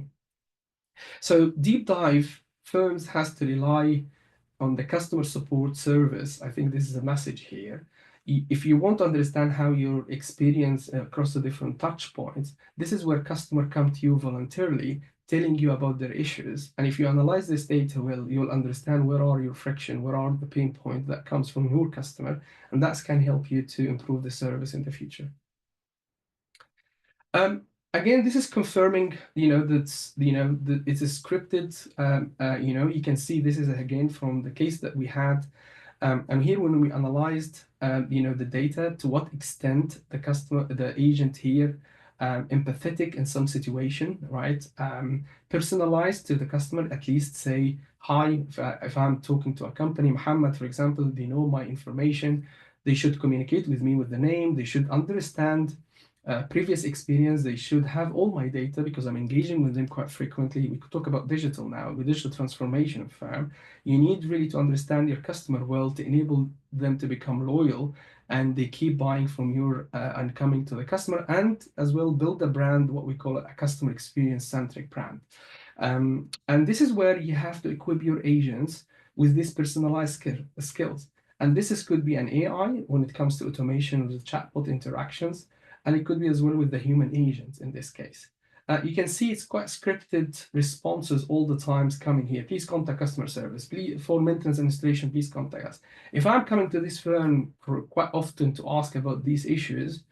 S2: So deep dive firms has to rely on the customer support service. I think this is a message here. If you want to understand how your experience across the different touch points, this is where customer come to you voluntarily, telling you about their issues. And if you analyze this data well, you'll understand where are your friction, where are the pain points that comes from your customer, and that can help you to improve the service in the future. Again, this is confirming, that it's a scripted. You can see this is again from the case that we had. And here, when we analyzed, the data, to what extent the agent here, empathetic in some situation, right? Personalized to the customer, at least say, hi, if I'm talking to a company, Mohammed, for example, they know my information, they should communicate with me with the name, they should understand previous experience, they should have all my data because I'm engaging with them quite frequently. We could talk about digital now, with digital transformation of firm. You need really to understand your customer well to enable them to become loyal, and they keep buying from your and coming to the customer, and as well build a brand, what we call a customer experience centric brand. And this is where you have to equip your agents with these personalized skills. And could be an AI when it comes to automation with chatbot interactions, and it could be as well with the human agents in this case. You can see it's quite scripted responses all the times coming here. Please contact customer service. Please, for maintenance and installation, please contact us. If I'm coming to this firm quite often to ask about these issues,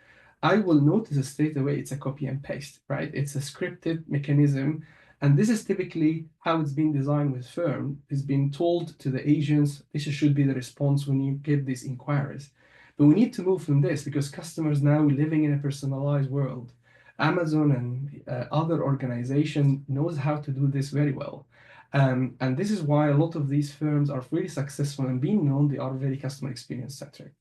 S2: I will notice straight away it's a copy and paste, right? It's a scripted mechanism. And this is typically how it's been designed with firm. It's been told to the agents, this should be the response when you get these inquiries. But we need to move from this because customers now living in a personalized world. Amazon and other organization knows how to do this very well. And this is why a lot of these firms are really successful and being known they are very customer experience centric.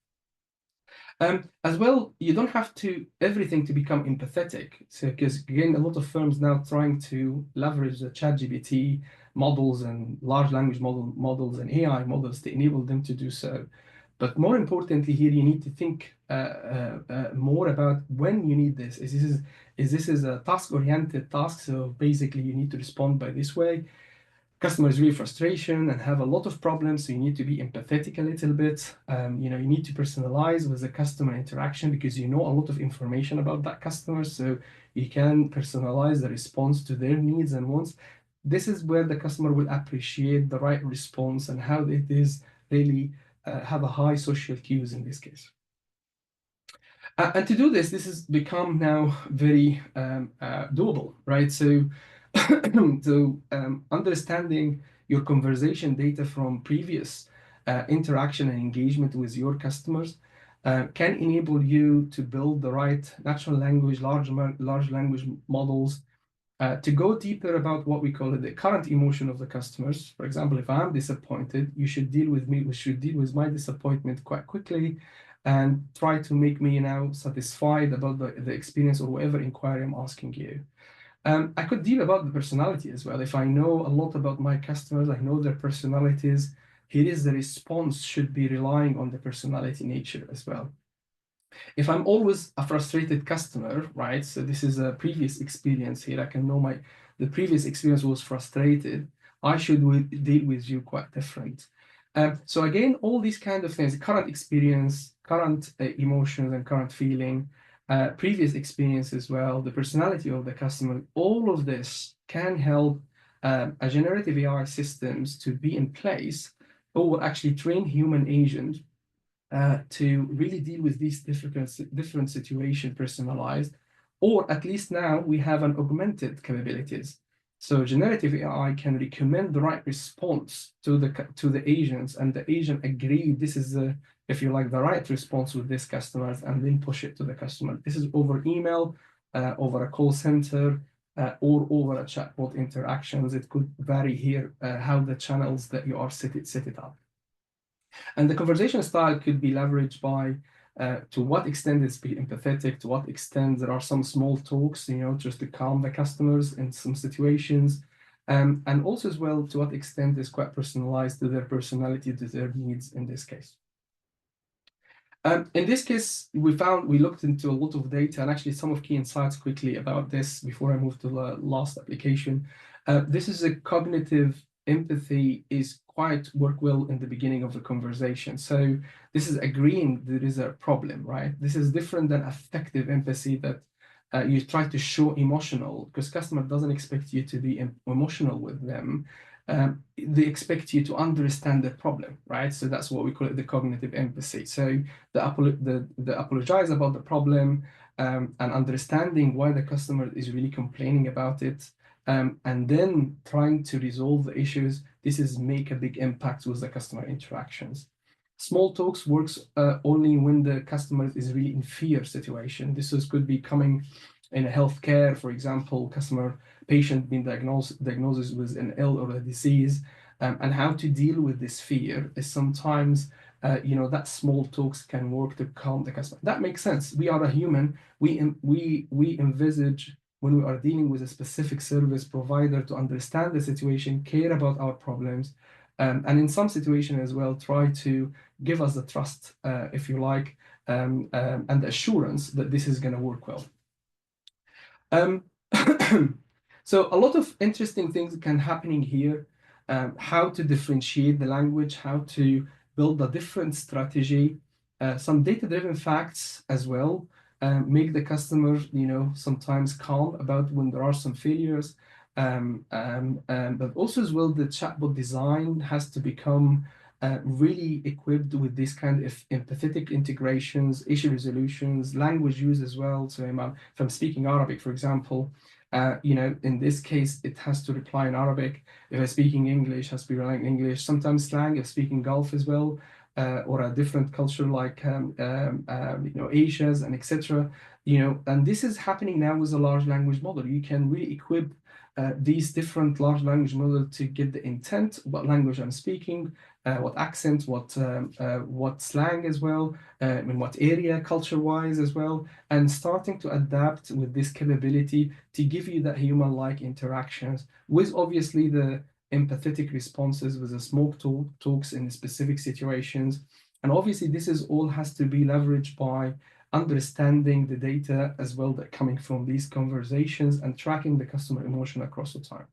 S2: As well, you don't have to everything to become empathetic. So, because again, a lot of firms now trying to leverage the ChatGPT models and large language models and AI models to enable them to do so. But more importantly, here you need to think more about when you need this. Is this a task-oriented task? So basically, you need to respond by this way. Customers really frustration and have a lot of problems, so you need to be empathetic a little bit. You need to personalize with the customer interaction because you know a lot of information about that customer, so you can personalize the response to their needs and wants. This is where the customer will appreciate the right response and how it is really have a high social cues in this case. And to do this has become now very doable, right? So, understanding your conversation data from previous interaction and engagement with your customers can enable you to build the right natural language, large language models to go deeper about what we call the current emotion of the customers. For example, if I'm disappointed, you should deal with me. We should deal with my disappointment quite quickly, and try to make me now satisfied about the experience or whatever inquiry I'm asking you. I could deal about the personality as well. If I know a lot about my customers, I know their personalities, here is the response should be relying on the personality nature as well. If I'm always a frustrated customer, right? So this is a previous experience here. I can know the previous experience was frustrated. I should deal with you quite different. So again, all these kind of things, current experience, current emotions and current feeling, previous experience as well, the personality of the customer, all of this can help a generative AI systems to be in place or actually train human agent to really deal with these different situation personalized, or at least now we have an augmented capabilities. So generative AI can recommend the right response to the agents, and the agent agree this is if you like the right response with this customers, and then push it to the customer. This is over email, over a call center, or over a chatbot interactions. It could vary here how the channels that you are set it up. And the conversation style could be leveraged by to what extent it's be empathetic, to what extent there are some small talks, just to calm the customers in some situations. And also as well, to what extent is quite personalized to their personality, to their needs in this case. In this case, we looked into a lot of data and actually some of key insights quickly about this before I move to the last application. This is a cognitive empathy is quite work well in the beginning of the conversation. So this is agreeing there is a problem, right? This is different than affective empathy that you try to show emotional, because customer doesn't expect you to be emotional with them. They expect you to understand the problem, right? So that's what we call it, the cognitive empathy. So the apologize about the problem and understanding why the customer is really complaining about it, and then trying to resolve the issues. This is make a big impact with the customer interactions. Small talks works only when the customer is really in fear situation. Could be coming in a healthcare, for example, patient being diagnosed with an ill or a disease, and how to deal with this fear is sometimes that small talks can work to calm the customer. That makes sense. We are a human. We envisage when we are dealing with a specific service provider to understand the situation, care about our problems, and in some situation as well, try to give us the trust, if you like, and the assurance that this is going to work well. So a lot of interesting things can happening here. How to differentiate the language, how to build a different strategy, some data-driven facts as well, make the customer, sometimes calm about when there are some failures. But also as well, the chatbot design has to become really equipped with this kind of empathetic integrations, issue resolutions, language use as well. So if I'm speaking Arabic, for example, in this case, it has to reply in Arabic. If I'm speaking English, it has to be relying English. Sometimes slang, if speaking Gulf as well, or a different culture like Asia's and etc. And this is happening now with a large language model. You can really equip these different large language models to get the intent, what language I'm speaking, what accent, what slang as well, in what area culture-wise as well, and starting to adapt with this capability to give you that human-like interactions with obviously the empathetic responses with the smoke talks in specific situations. And obviously this is all has to be leveraged by understanding the data as well that coming from these conversations and tracking the customer emotion across the time.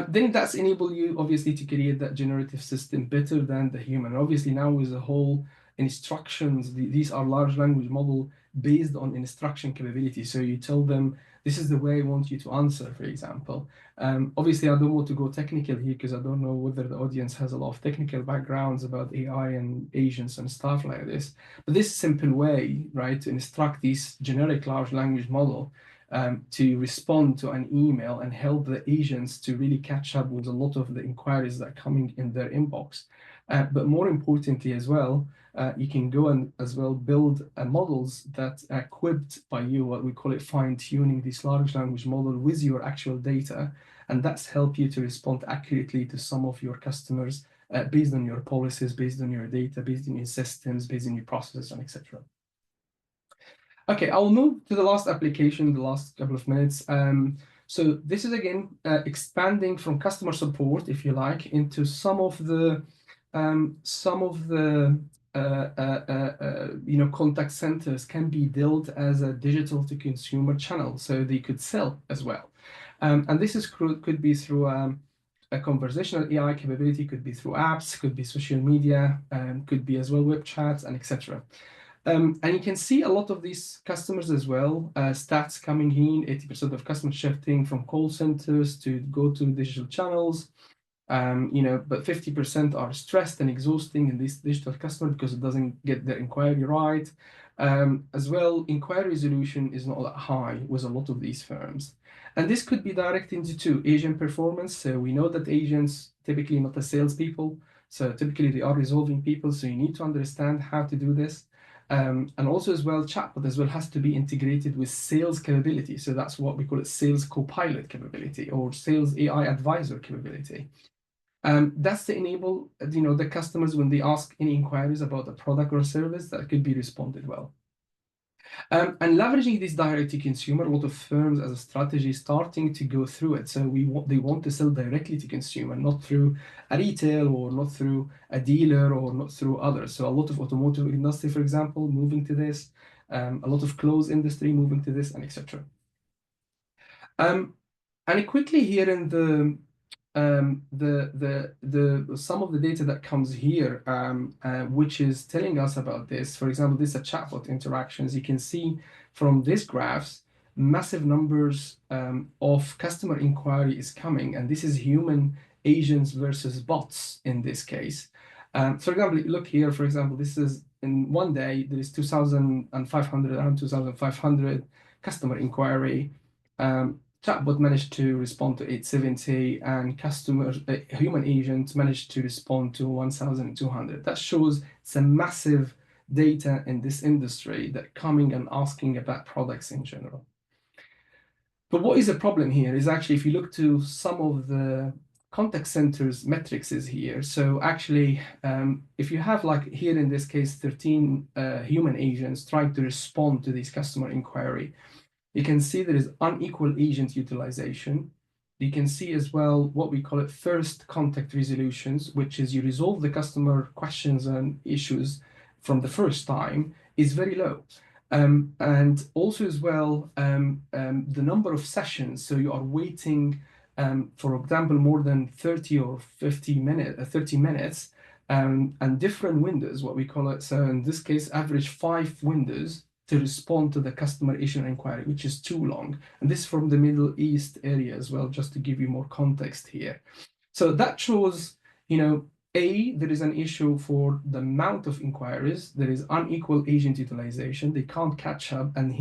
S2: Then that's enable you obviously to create that generative system better than the human. Obviously now with the whole instructions, these are large language model based on instruction capability. So you tell them, this is the way I want you to answer, for example. Obviously, I don't want to go technical here because I don't know whether the audience has a lot of technical backgrounds about AI and agents and stuff like this. But this simple way, right, to instruct this generic large language model to respond to an email and help the agents to really catch up with a lot of the inquiries that are coming in their inbox. But more importantly as well, you can go and as well build models that are equipped by you, what we call it fine-tuning this large language model with your actual data. And that's help you to respond accurately to some of your customers based on your policies, based on your data, based on your systems, based on your processes, and etc. Okay, I'll move to the last application, the last couple of minutes. So this is again expanding from customer support, if you like, into some of the contact centers can be built as a digital to consumer channel, so they could sell as well. And this is could be through a conversational AI capability, could be through apps, could be social media, could be as well web chats, and etc. And you can see a lot of these customers as well, stats coming in, 80% of customers shifting from call centers to go to digital channels. But 50% are stressed and exhausting in this digital customer because it doesn't get their inquiry right. As well, inquiry resolution is not that high with a lot of these firms. And this could be directed into agent performance. So we know that agents typically not the salespeople. So typically they are resolving people. So you need to understand how to do this. And also as well, chatbot as well has to be integrated with sales capability. So that's what we call it sales co-pilot capability or sales AI advisor capability. That's to enable the customers when they ask any inquiries about a product or service that could be responded well. And leveraging this direct to consumer, a lot of firms as a strategy starting to go through it. So they want to sell directly to consumer, not through a retail or not through a dealer or not through others. So a lot of automotive industry, for example, moving to this, a lot of clothes industry moving to this, and etc. And quickly here in some of the data that comes here, which is telling us about this. For example, this is a chatbot interactions. You can see from these graphs, massive numbers of customer inquiry is coming, and this is human agents versus bots in this case. For example, look here, for example, this is in one day, there is 2,500, around 2,500 customer inquiry. Chatbot managed to respond to 870, and human agents managed to respond to 1,200. That shows some massive data in this industry that coming and asking about products in general. But what is the problem here is actually if you look to some of the contact centers metrics is here. So actually, if you have like here in this case, 13 human agents trying to respond to this customer inquiry, you can see there is unequal agent utilization. You can see as well what we call it first contact resolutions, which is you resolve the customer questions and issues from the first time is very low. And also as well, the number of sessions, so you are waiting, for example, more than 30 or 30 minutes, and different windows, what we call it. So in this case, average 5 windows to respond to the customer issue and inquiry, which is too long. And this is from the Middle East area as well, just to give you more context here. So that shows, there is an issue for the amount of inquiries. There is unequal agent utilization. They can't catch up. And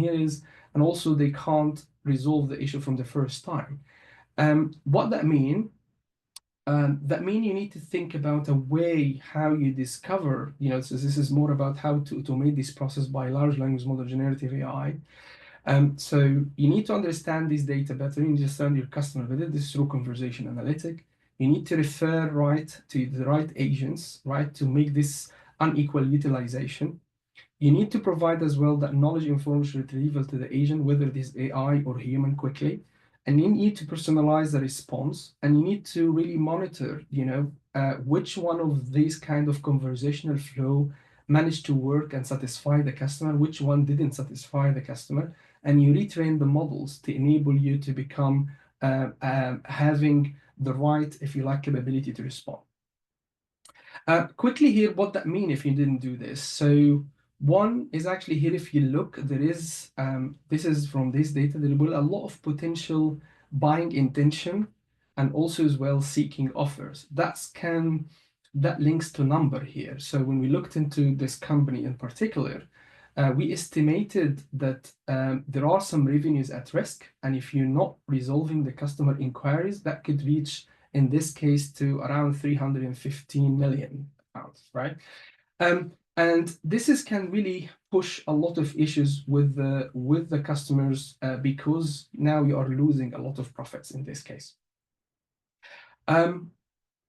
S2: also they can't resolve the issue from the first time. What that mean? That means you need to think about a way how you discover, so this is more about how to automate this process by large language model generative AI. So you need to understand this data better. You need to understand your customer better. This is through conversation analytic. You need to refer to the right agents, to make this unequal utilization. You need to provide as well that knowledge information retrieval to the agent, whether it is AI or human quickly. And you need to personalize the response, and you need to really monitor, which one of these kind of conversational flow managed to work and satisfy the customer, which one didn't satisfy the customer, and you retrain the models to enable you to become having the right, if you like, capability to respond. Quickly here, what that mean if you didn't do this. So one is actually here, if you look, there is, this is from this data, there will a lot of potential buying intention and also as well seeking offers. That links to number here. So when we looked into this company in particular, we estimated that there are some revenues at risk. And if you're not resolving the customer inquiries, that could reach, in this case, to around 315 million pounds, right? And this can really push a lot of issues with the customers because now you are losing a lot of profits in this case.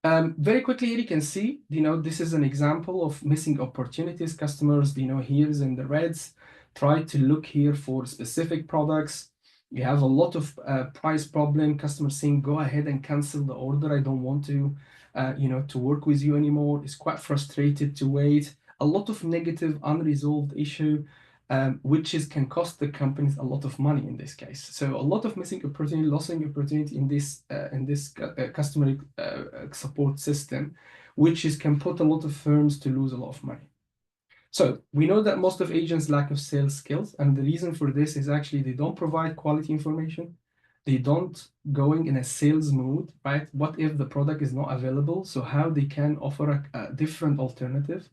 S2: Very quickly here you can see, this is an example of missing opportunities. Customers, here's in the reds, try to look here for specific products. You have a lot of price problem. Customers saying, go ahead and cancel the order. I don't want to, to work with you anymore. It's quite frustrated to wait. A lot of negative unresolved issue, which can cost the companies a lot of money in this case. So a lot of missing opportunity, losing opportunity in this customer support system, which can put a lot of firms to lose a lot of money. So we know that most of agents lack of sales skills, and the reason for this is actually they don't provide quality information. They don't going in a sales mood, right? What if the product is not available? So how they can offer a different alternative?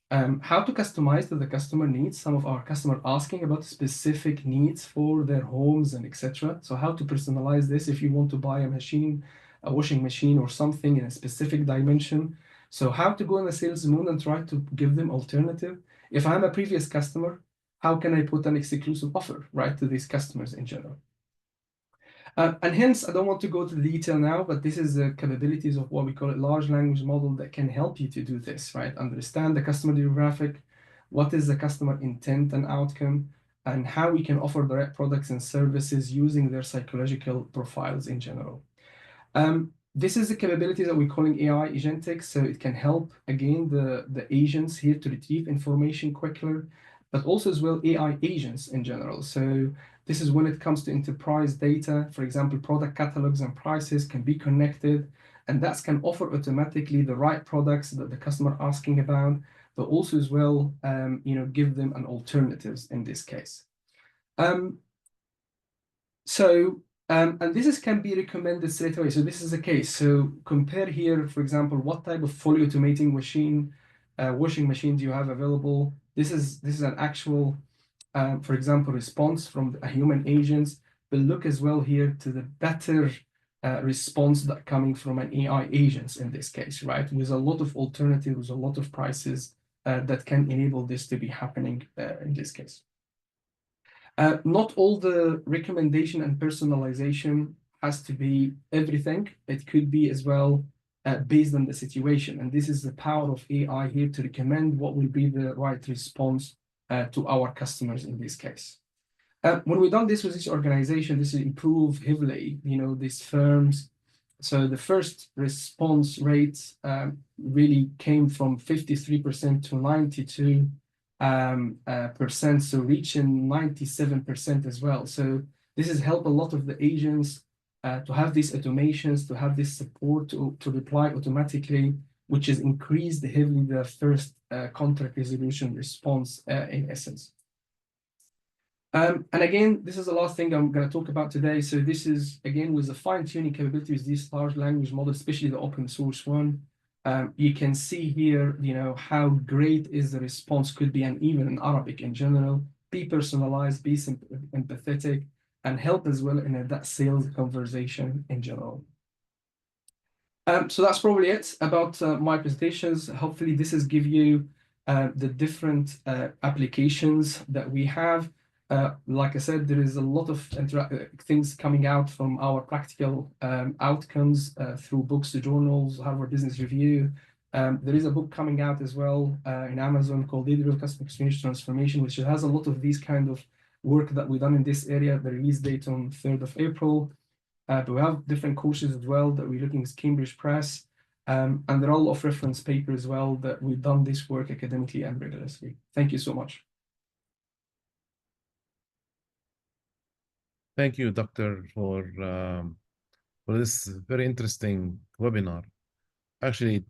S2: How to customize to the customer needs. Some of our customers asking about specific needs for their homes and etc. So how to personalize this if you want to buy a machine, a washing machine or something in a specific dimension. So how to go in the sales mood and try to give them alternative. If I'm a previous customer, how can I put an exclusive offer, right, to these customers in general? And hence, I don't want to go to the detail now, but this is the capabilities of what we call a large language model that can help you to do this, right? Understand the customer demographic, what is the customer intent and outcome, and how we can offer the right products and services using their psychological profiles in general. This is the capabilities that we're calling AI agentic, so it can help, again, the agents here to retrieve information quicker, but also as well AI agents in general. So this is when it comes to enterprise data, for example, product catalogs and prices can be connected, and that can offer automatically the right products that the customer asking about, but also as well, give them an alternatives in this case. And this can be recommended straight away. So this is the case. So compare here, for example, what type of fully automating washing machine do you have available? This is an actual, for example, response from a human agent. But look as well here to the better response that coming from an AI agents in this case, right? With a lot of alternatives, a lot of prices that can enable this to be happening in this case. Not all the recommendation and personalization has to be everything. It could be as well based on the situation. And this is the power of AI here to recommend what will be the right response to our customers in this case. When we've done this with this organization, this will improve heavily, these firms. So the first response rate really came from 53% to 92%, so reaching 97% as well. So this has helped a lot of the agents to have these automations, to have this support to reply automatically, which has increased heavily the first contract resolution response in essence. And again, this is the last thing I'm going to talk about today. So this is, again, with the fine-tuning capabilities, these large language models, especially the open source one. You can see here, how great is the response could be, and even in Arabic in general, be personalized, be empathetic, and help as well in that sales conversation in general. So that's probably it about my presentations. Hopefully this has give you the different applications that we have. Like I said, there is a lot of things coming out from our practical outcomes through books, journals, Harvard Business Review. There is a book coming out as well in Amazon called Digital Customer Experience Transformation, which has a lot of these kind of work that we've done in this area. The release date on 3rd of April. But we have different courses as well that we're looking at Cambridge Press. And they're all of reference paper as well that we've done this work academically and rigorously. Thank you so much.
S1: Thank you, Doctor, for this very interesting webinar. Actually, it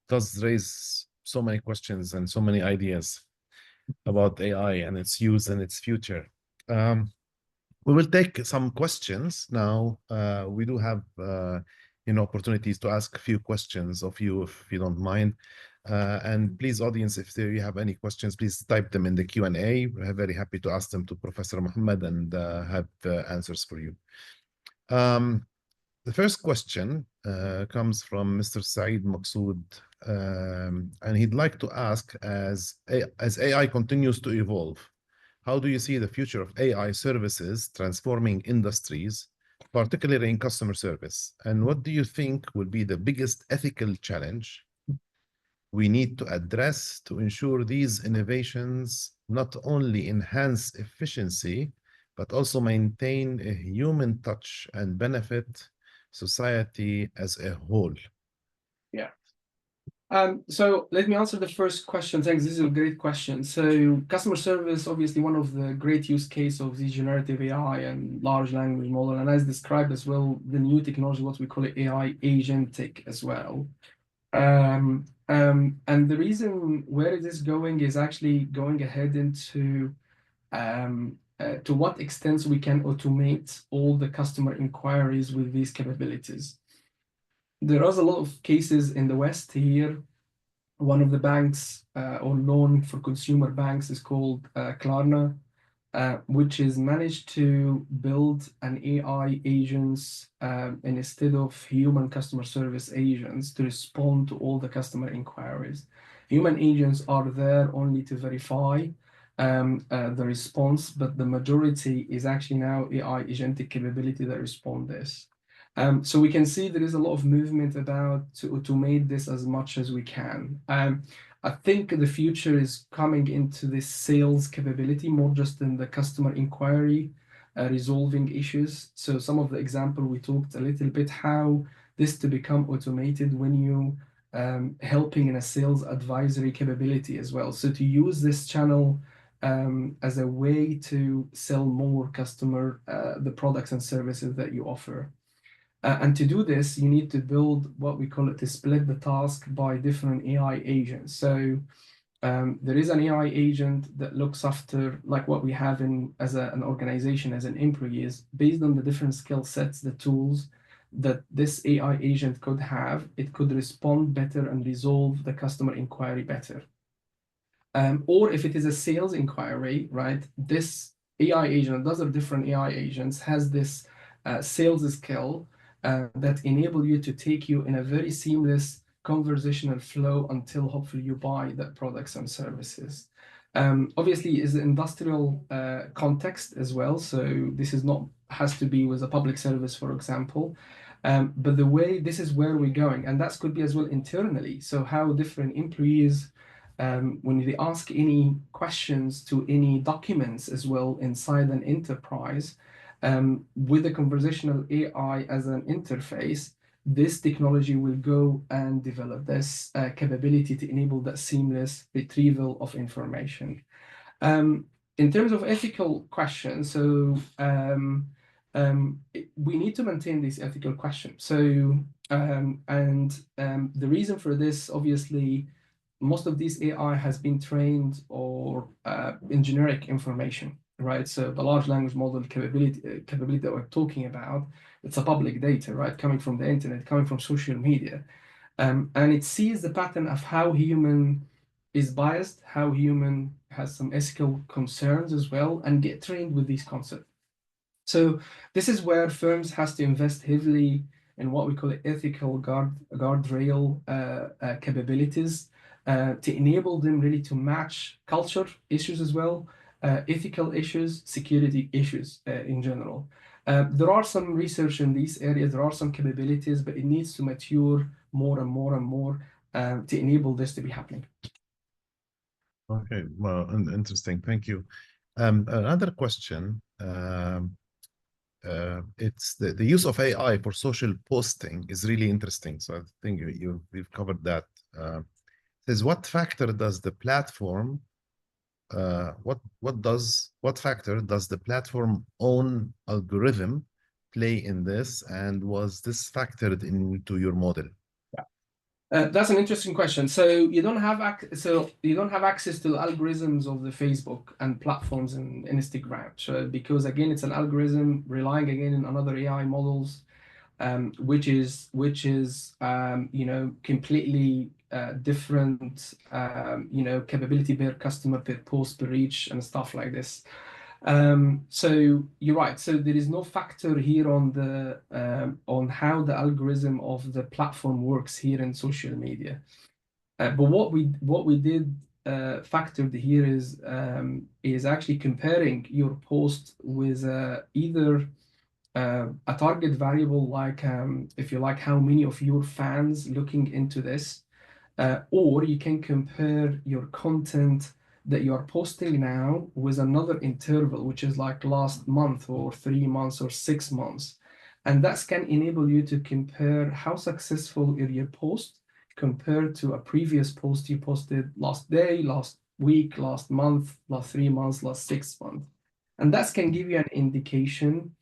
S1: does raise so many questions and so many ideas about AI and its use and its future. We will take some questions now. We do have opportunities to ask a few questions of you, if you don't mind. And please, audience, if you have any questions, please type them in the Q&A. We're very happy to ask them to Professor Mohammed and have answers for you. The first question comes from Mr. Saeed Maqsood, and he'd like to ask, as AI continues to evolve, how do you see the future of AI services transforming industries, particularly in customer service? And what do you think will be the biggest ethical challenge we need to address to ensure these innovations not only enhance efficiency, but also maintain a human touch and benefit society as a whole?
S2: Yeah. So let me answer the first question. Thanks. This is a great question. So customer service, obviously one of the great use case of the generative AI and large language model, and as described as well, the new technology, what we call it AI agentic as well. And the reason where it is going is actually going ahead into to what extent we can automate all the customer inquiries with these capabilities. There is a lot of cases in the West here. One of the banks or loan for consumer banks is called Klarna, which is managed to build an AI agents and instead of human customer service agents to respond to all the customer inquiries. Human agents are there only to verify the response, but the majority is actually now AI agentic capability that respond this. So we can see there is a lot of movement about to automate this as much as we can. I think the future is coming into this sales capability, more just in the customer inquiry, resolving issues. So some of the example we talked a little bit how this to become automated when you helping in a sales advisory capability as well. So to use this channel as a way to sell more customer the products and services that you offer. And to do this, you need to build what we call it to split the task by different AI agents. So there is an AI agent that looks after like what we have in as an organization, as an employee, is based on the different skill sets, the tools that this AI agent could have, it could respond better and resolve the customer inquiry better. Or if it is a sales inquiry, right, this AI agent, those are different AI agents, has this sales skill that enable you to take you in a very seamless conversational flow until hopefully you buy the products and services. Obviously is the industrial context as well. So this is not has to be with a public service, for example. But the way this is where we're going, and that could be as well internally. So how different employees, when they ask any questions to any documents as well inside an enterprise, with the conversational AI as an interface, this technology will go and develop this capability to enable that seamless retrieval of information. In terms of ethical questions, so we need to maintain these ethical questions. So, the reason for this, obviously, most of these AI has been trained or in generic information, right? So the large language model capability that we're talking about, it's a public data, right? Coming from the internet, coming from social media. And it sees the pattern of how human is biased, how human has some ethical concerns as well, and get trained with these concepts. So this is where firms has to invest heavily in what we call ethical guardrail capabilities to enable them really to match culture issues as well, ethical issues, security issues in general. There are some research in these areas, there are some capabilities, but it needs to mature more and more and more to enable this to be happening.
S1: Okay, well, interesting. Thank you. Another question. It's the use of AI for social posting is really interesting. So I think you've covered that. Says what factor does the platform what factor does the platform own algorithm play in this, and was this factored into your model?
S2: That's an interesting question. So you don't have access to algorithms of the Facebook and platforms and Instagram. So because again, it's an algorithm relying again on another AI models, which is completely different capability per customer, per post, per reach, and stuff like this. So you're right. So there is no factor here on the on how the algorithm of the platform works here in social media. But what we did factored here is actually comparing your post with either a target variable like, if you like, how many of your fans looking into this, or you can compare your content that you are posting now with another interval, which is like last month or 3 months or 6 months. And that can enable you to compare how successful is your post compared to a previous post you posted last day, last week, last month, last 3 months, last 6 months. And that can give you an indication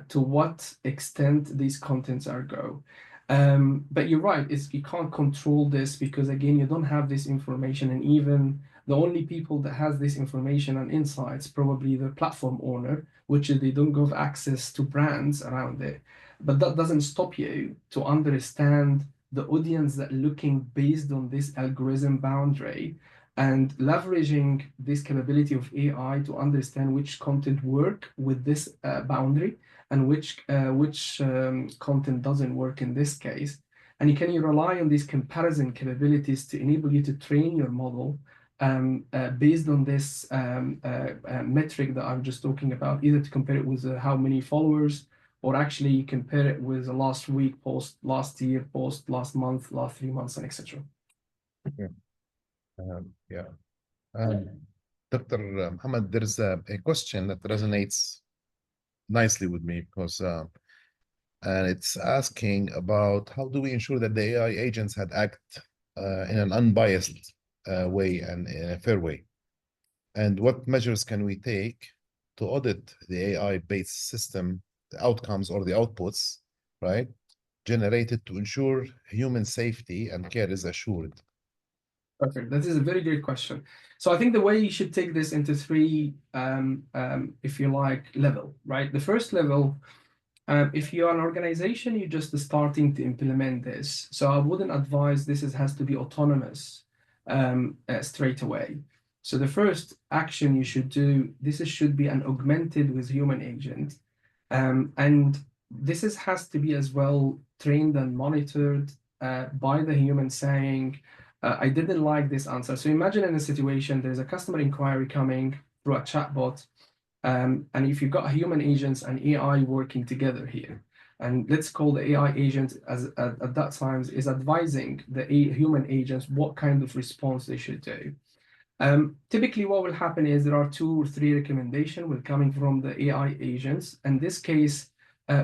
S2: to what extent these contents are go. But you're right, you can't control this because again, you don't have this information, and even the only people that has this information and insights probably the platform owner, which is they don't give access to brands around it. But that doesn't stop you to understand the audience that looking based on this algorithm boundary and leveraging this capability of AI to understand which content work with this boundary and which content doesn't work in this case. And you rely on these comparison capabilities to enable you to train your model based on this metric that I'm just talking about, either to compare it with how many followers, or actually compare it with the last week post, last year post, last month, last 3 months, and etc.
S1: Yeah. Yeah. Dr. Mohammed, there's a question that resonates nicely with me because and it's asking about how do we ensure that the AI agents had act in an unbiased way and in a fair way? And what measures can we take to audit the AI-based system, the outcomes or the outputs, right, generated to ensure human safety and care is assured?
S2: Perfect. That is a very great question. So I think the way you should take this into three, if you like, level, right? The first level, if you're an organization, you're just starting to implement this. So I wouldn't advise has to be autonomous straight away. So the first action you should do, should be an augmented with human agent. And has to be as well trained and monitored by the human saying, I didn't like this answer. So imagine in a situation, there's a customer inquiry coming through a chatbot. And if you've got human agents and AI working together here, and let's call the AI agent at that time is advising the human agents what kind of response they should do. Typically, what will happen is there are 2 or 3 recommendations coming from the AI agents. In this case,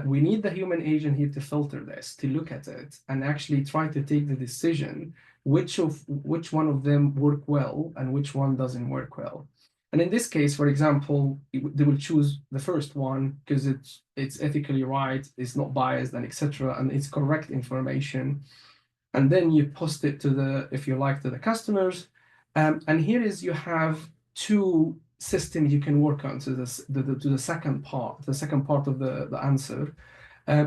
S2: we need the human agent here to filter this, to look at it, and actually try to take the decision which one of them work well and which one doesn't work well. And in this case, for example, they will choose the first one because it's ethically right, it's not biased, and etc., and it's correct information. And then you post it to the, if you like, to the customers. And here is you have 2 systems you can work on to this to the second part of the answer.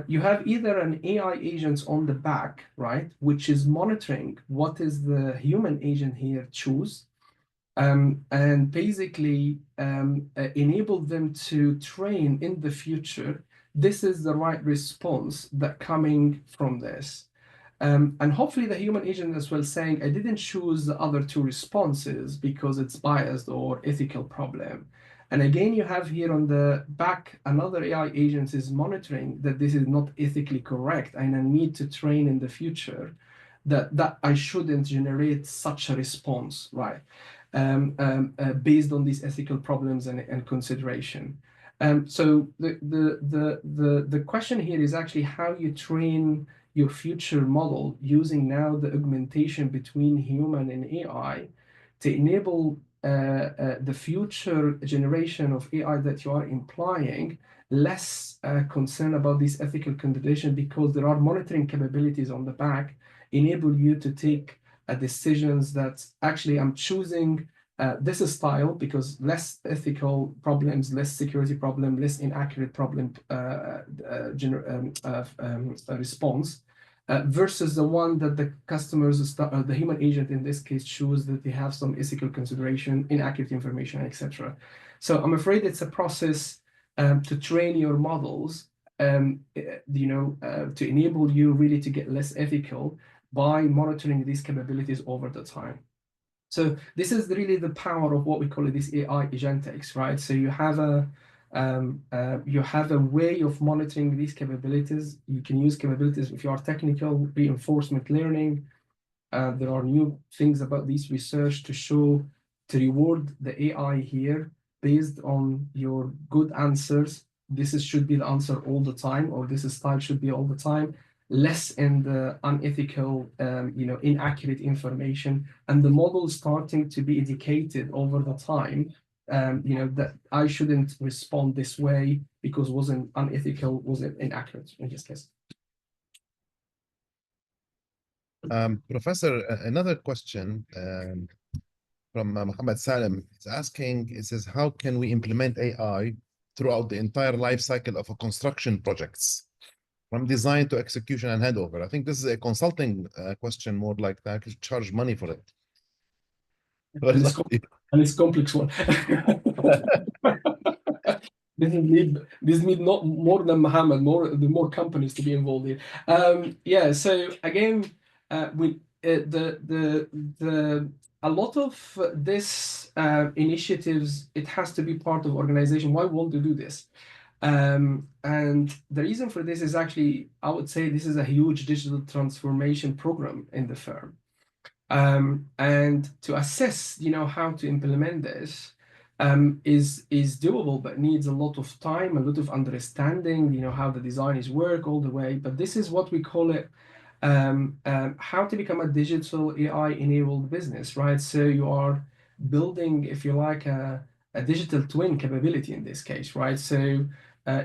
S2: You have either an AI agent on the back, right, which is monitoring what is the human agent here choose, and basically enable them to train in the future. This is the right response that coming from this. And hopefully the human agent as well saying, I didn't choose the other 2 responses because it's biased or ethical problem. And again, you have here on the back, another AI agent is monitoring that this is not ethically correct and I need to train in the future that I shouldn't generate such a response, right? Based on these ethical problems and consideration. So the question here is actually how you train your future model using now the augmentation between human and AI to enable the future generation of AI that you are implying less concern about this ethical consideration, because there are monitoring capabilities on the back enable you to take decisions that actually I'm choosing this style because less ethical problems, less security problem, less inaccurate problem response versus the one that the customers, the human agent in this case, choose that they have some ethical consideration, inaccurate information, etc. So I'm afraid it's a process to train your models, to enable you really to get less ethical by monitoring these capabilities over the time. So this is really the power of what we call this AI agentics, right? So you have You have a way of monitoring these capabilities. You can use capabilities if you are technical, reinforcement learning. There are new things about this research to reward the AI here based on your good answers. Should be the answer all the time, or this style should be all the time, less in the unethical, inaccurate information, and the model starting to be educated over the time. That I shouldn't respond this way because wasn't unethical, wasn't inaccurate in this case.
S1: Professor, another question from Mohammed Salim is asking, it says, how can we implement AI throughout the entire life cycle of a construction projects, from design to execution and handover? I think this is a consulting question, more like that. You charge money for it.
S2: And it's complex one. This need not more than Mohammed, more companies to be involved in. Yeah. So again, a lot of this initiatives, it has to be part of organization. Why want to do this? And the reason for this is actually, I would say, this is a huge digital transformation program in the firm. And to assess, how to implement this is doable, but needs a lot of time, a lot of understanding, how the design is work all the way. But this is what we call it, how to become a digital AI-enabled business, right? So you are building, if you like, a digital twin capability in this case, right? So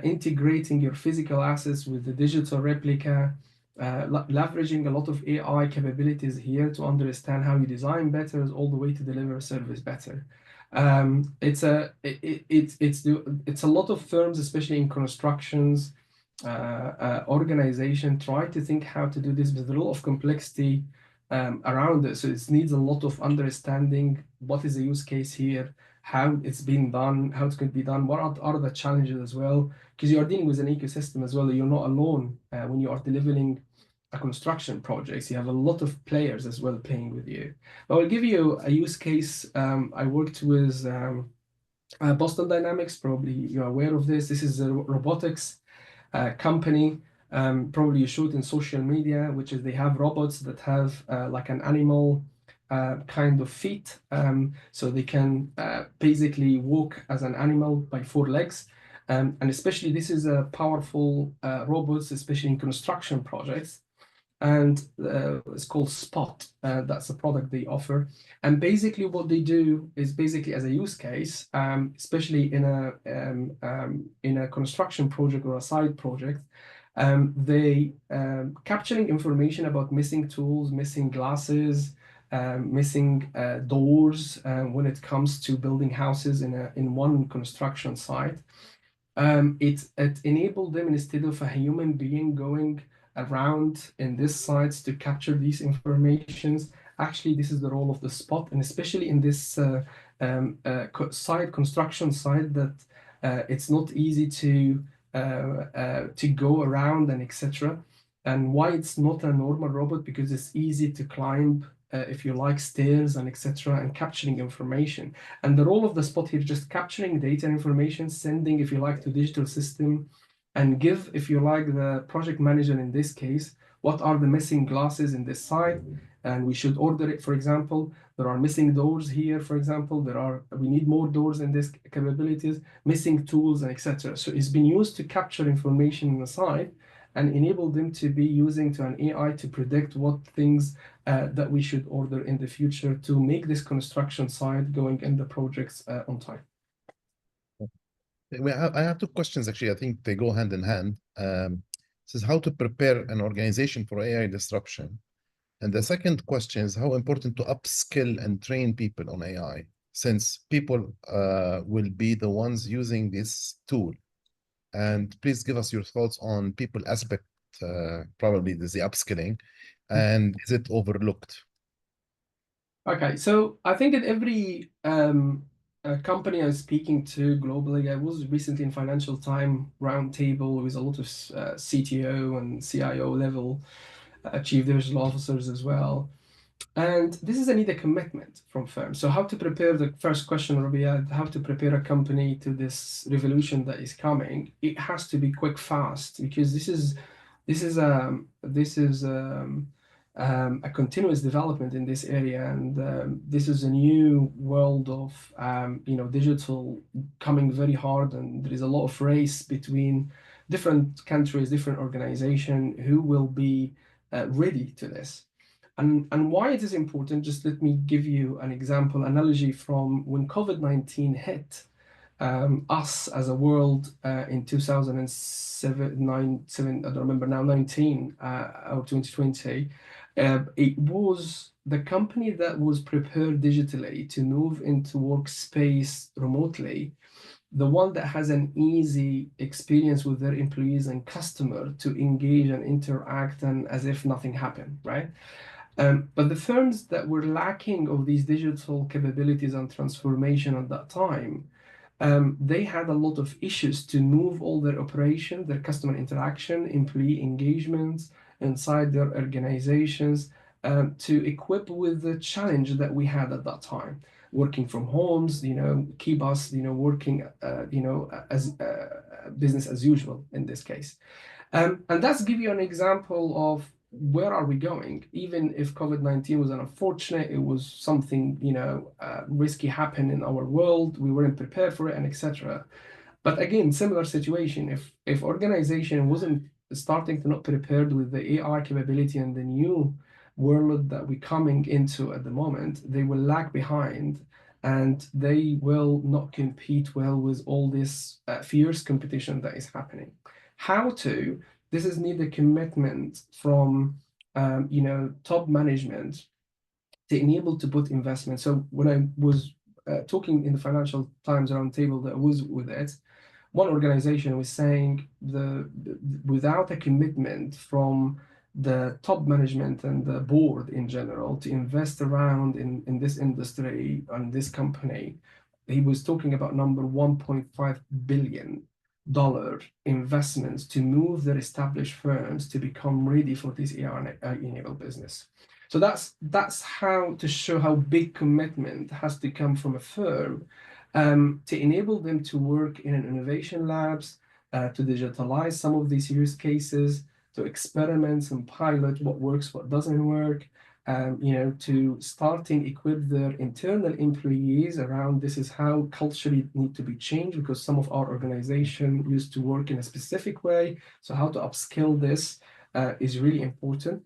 S2: integrating your physical assets with the digital replica, leveraging a lot of AI capabilities here to understand how you design better, all the way to deliver a service better. It's a lot of firms, especially in constructions, organization, try to think how to do this, but there's a lot of complexity around it. So it needs a lot of understanding. What is the use case here? How it's been done? How it's going to be done? What are the challenges as well? Because you are dealing with an ecosystem as well. You're not alone when you are delivering a construction projects. You have a lot of players as well playing with you. But I'll give you a use case. I worked with Boston Dynamics. Probably you're aware of this. This is a robotics company. Probably you saw it in social media, which is they have robots that have like an animal kind of feet. So they can basically walk as an animal by 4 legs. And especially this is a powerful robots, especially in construction projects. And it's called Spot. That's a product they offer. And basically what they do is basically as a use case, especially in a construction project or a side project, they capturing information about missing tools, missing glasses, missing doors when it comes to building houses in one construction site. It enabled them, instead of a human being going around in these sites to capture these informations, actually this is the role of the Spot, and especially in this construction site, that it's not easy to go around and etc. And why it's not a normal robot? Because it's easy to climb, if you like, stairs and etc., and capturing information. And the role of the Spot here, just capturing data and information, sending, if you like, to digital system, and give, if you like, the project manager in this case, what are the missing glasses in this site, and we should order it. For example, there are missing doors here, for example, we need more doors in this capabilities, missing tools, and etc. So it's been used to capture information in the site and enable them to be using to an AI to predict what things that we should order in the future to make this construction site going in the projects on time.
S1: I have 2 questions, actually. I think they go hand in hand. This is how to prepare an organization for AI disruption. And the second question is how important to upskill and train people on AI, since people will be the ones using this tool. And please give us your thoughts on people aspect, probably the upskilling, and is it overlooked?
S2: Okay, so I think that every company I'm speaking to globally, I was recently in Financial Times roundtable with a lot of CTO and CIO level chief digital officers as well. And this is a need a commitment from firms. So how to prepare, the first question, Rabia, how to prepare a company to this revolution that is coming? It has to be quick, fast, because this is a continuous development in this area, and this is a new world of digital coming very hard, and there is a lot of race between different countries, different organizations who will be ready to this. And why it is important, just let me give you an example, analogy from when COVID-19 hit us as a world in 2007, 9, 7, I don't remember now, 19 or 2020. It was the company that was prepared digitally to move into workspace remotely, the one that has an easy experience with their employees and customer to engage and interact and as if nothing happened, right? But the firms that were lacking of these digital capabilities and transformation at that time, they had a lot of issues to move all their operation, their customer interaction, employee engagements inside their organizations, to equip with the challenge that we had at that time. Working from homes, keep us, working, as business as usual in this case. And that's give you an example of where are we going. Even if COVID-19 was unfortunate, it was something, risky happened in our world, we weren't prepared for it, and etc. But again, similar situation. If organization wasn't starting to not prepared with the AI capability and the new world that we're coming into at the moment, they will lag behind, and they will not compete well with all this fierce competition that is happening. How to? This is need a commitment from top management to enable to put investment. So when I was talking in the Financial Times roundtable that was with it, one organization was saying without a commitment from the top management and the board in general to invest around in this industry and this company, he was talking about number $1.5 billion investments to move their established firms to become ready for this AI-enabled business. So that's how to show how big commitment has to come from a firm to enable them to work in an innovation labs, to digitalize some of these use cases, to experiment and pilot what works, what doesn't work, to starting equip their internal employees around this is how culturally need to be changed, because some of our organization used to work in a specific way. So how to upskill this is really important.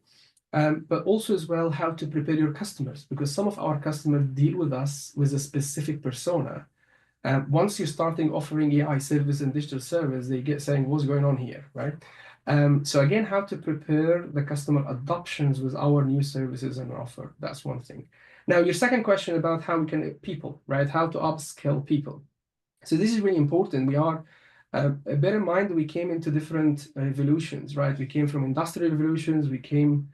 S2: But also as well, how to prepare your customers, because some of our customers deal with us with a specific persona. Once you're starting offering AI service and digital service, they get saying, what's going on here, right? So again, how to prepare the customer adoptions with our new services and offer. That's one thing. Now, your second question about how we can people, right? How to upskill people. So this is really important. We are, bear in mind, we came into different revolutions, right? We came from industrial revolutions, we came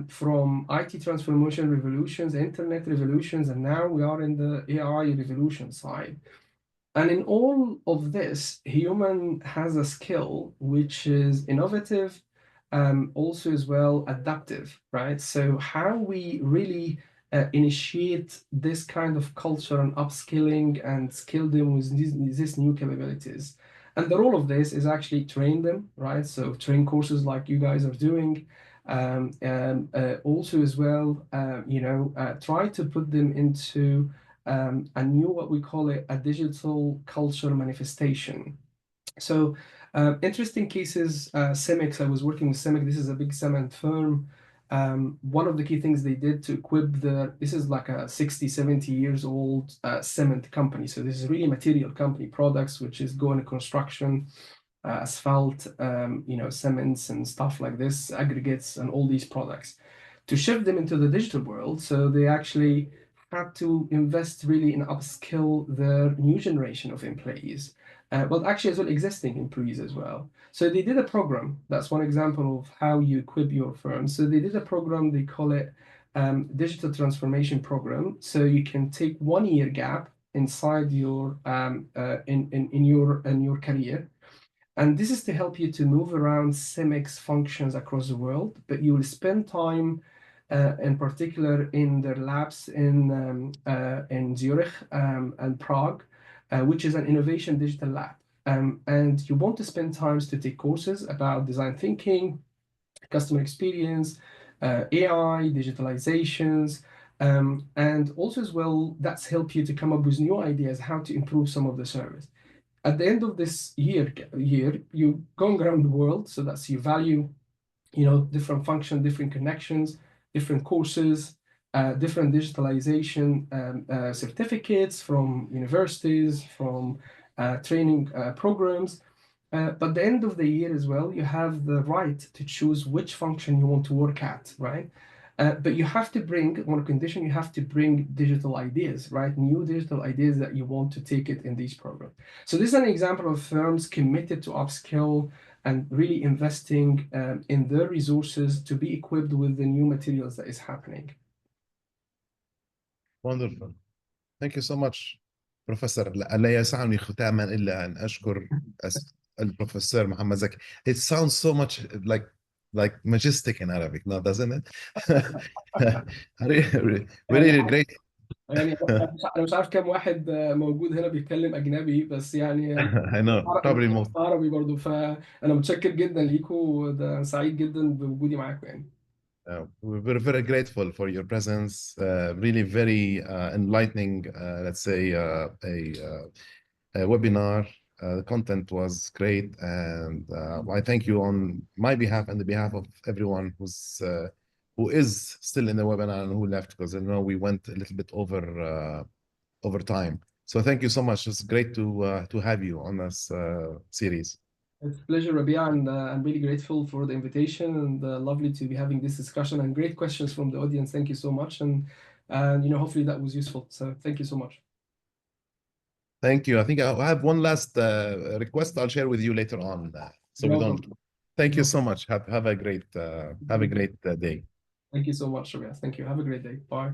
S2: from IT transformation revolutions, internet revolutions, and now we are in the AI revolution side. And in all of this, human has a skill which is innovative, also as well adaptive, right? So how we really initiate this kind of culture and upskilling and skill them with these new capabilities. And the role of this is actually train them, right? So train courses like you guys are doing. Also as well, try to put them into a new, what we call it, a digital culture manifestation. So interesting cases, Cemex, I was working with Cemex, this is a big cement firm. One of the key things they did to equip this is like a 60, 70 years old cement company. So this is really material company products, which is going to construction, asphalt, cements and stuff like this, aggregates and all these products. To shift them into the digital world, so they actually had to invest really in upskill their new generation of employees, but actually as well existing employees as well. So they did a program. That's one example of how you equip your firm. So they did a program, they call it digital transformation program. So you can take 1 year gap inside your in your career. And this is to help you to move around CEMEX functions across the world, but you will spend time in particular in their labs in Zurich and Prague, which is an innovation digital lab. And you want to spend times to take courses about design thinking, customer experience, AI, digitalizations, and also as well, that's helped you to come up with new ideas how to improve some of the service. At the end of this year, you're going around the world, so that's you value, different function, different connections, different courses, different digitalization certificates from universities, from training programs. But at the end of the year as well, you have the right to choose which function you want to work at, right? But you have to bring, one condition, you have to bring digital ideas, right? New digital ideas that you want to take it in these programs. So this is an example of firms committed to upskill and really investing in their resources to be equipped with the new materials that is happening.
S1: Wonderful. Thank you so much, Professor. لا يسعني ختاما إلا أن أشكر البروفيسور محمد زكي. It sounds so much like majestic in Arabic, now doesn't it? Really great.
S2: يعني انا مش عارف كام واحد موجود هنا بيتكلم اجنبي، بس يعني
S1: I know, probably most.
S2: عربي برضو، فانا متشكر جدا ليكم، وده سعيد جدا بوجودي معاكم يعني.
S1: We're very grateful for your presence. Really very enlightening, let's say, a webinar. The content was great, and I thank you on my behalf and the behalf of everyone who is still in the webinar and who left, because I know we went a little bit over time. So thank you so much. It's great to have you on this series.
S2: It's a pleasure, Rabia, and I'm really grateful for the invitation, and lovely to be having this discussion and great questions from the audience. Thank you so much, and hopefully that was useful. So thank you so much.
S1: Thank you. I think I have one last request I'll share with you later on. So we don't. Thank you so much. Have a great day.
S2: Thank you so much, Rabia. Thank you. Have a great day. Bye.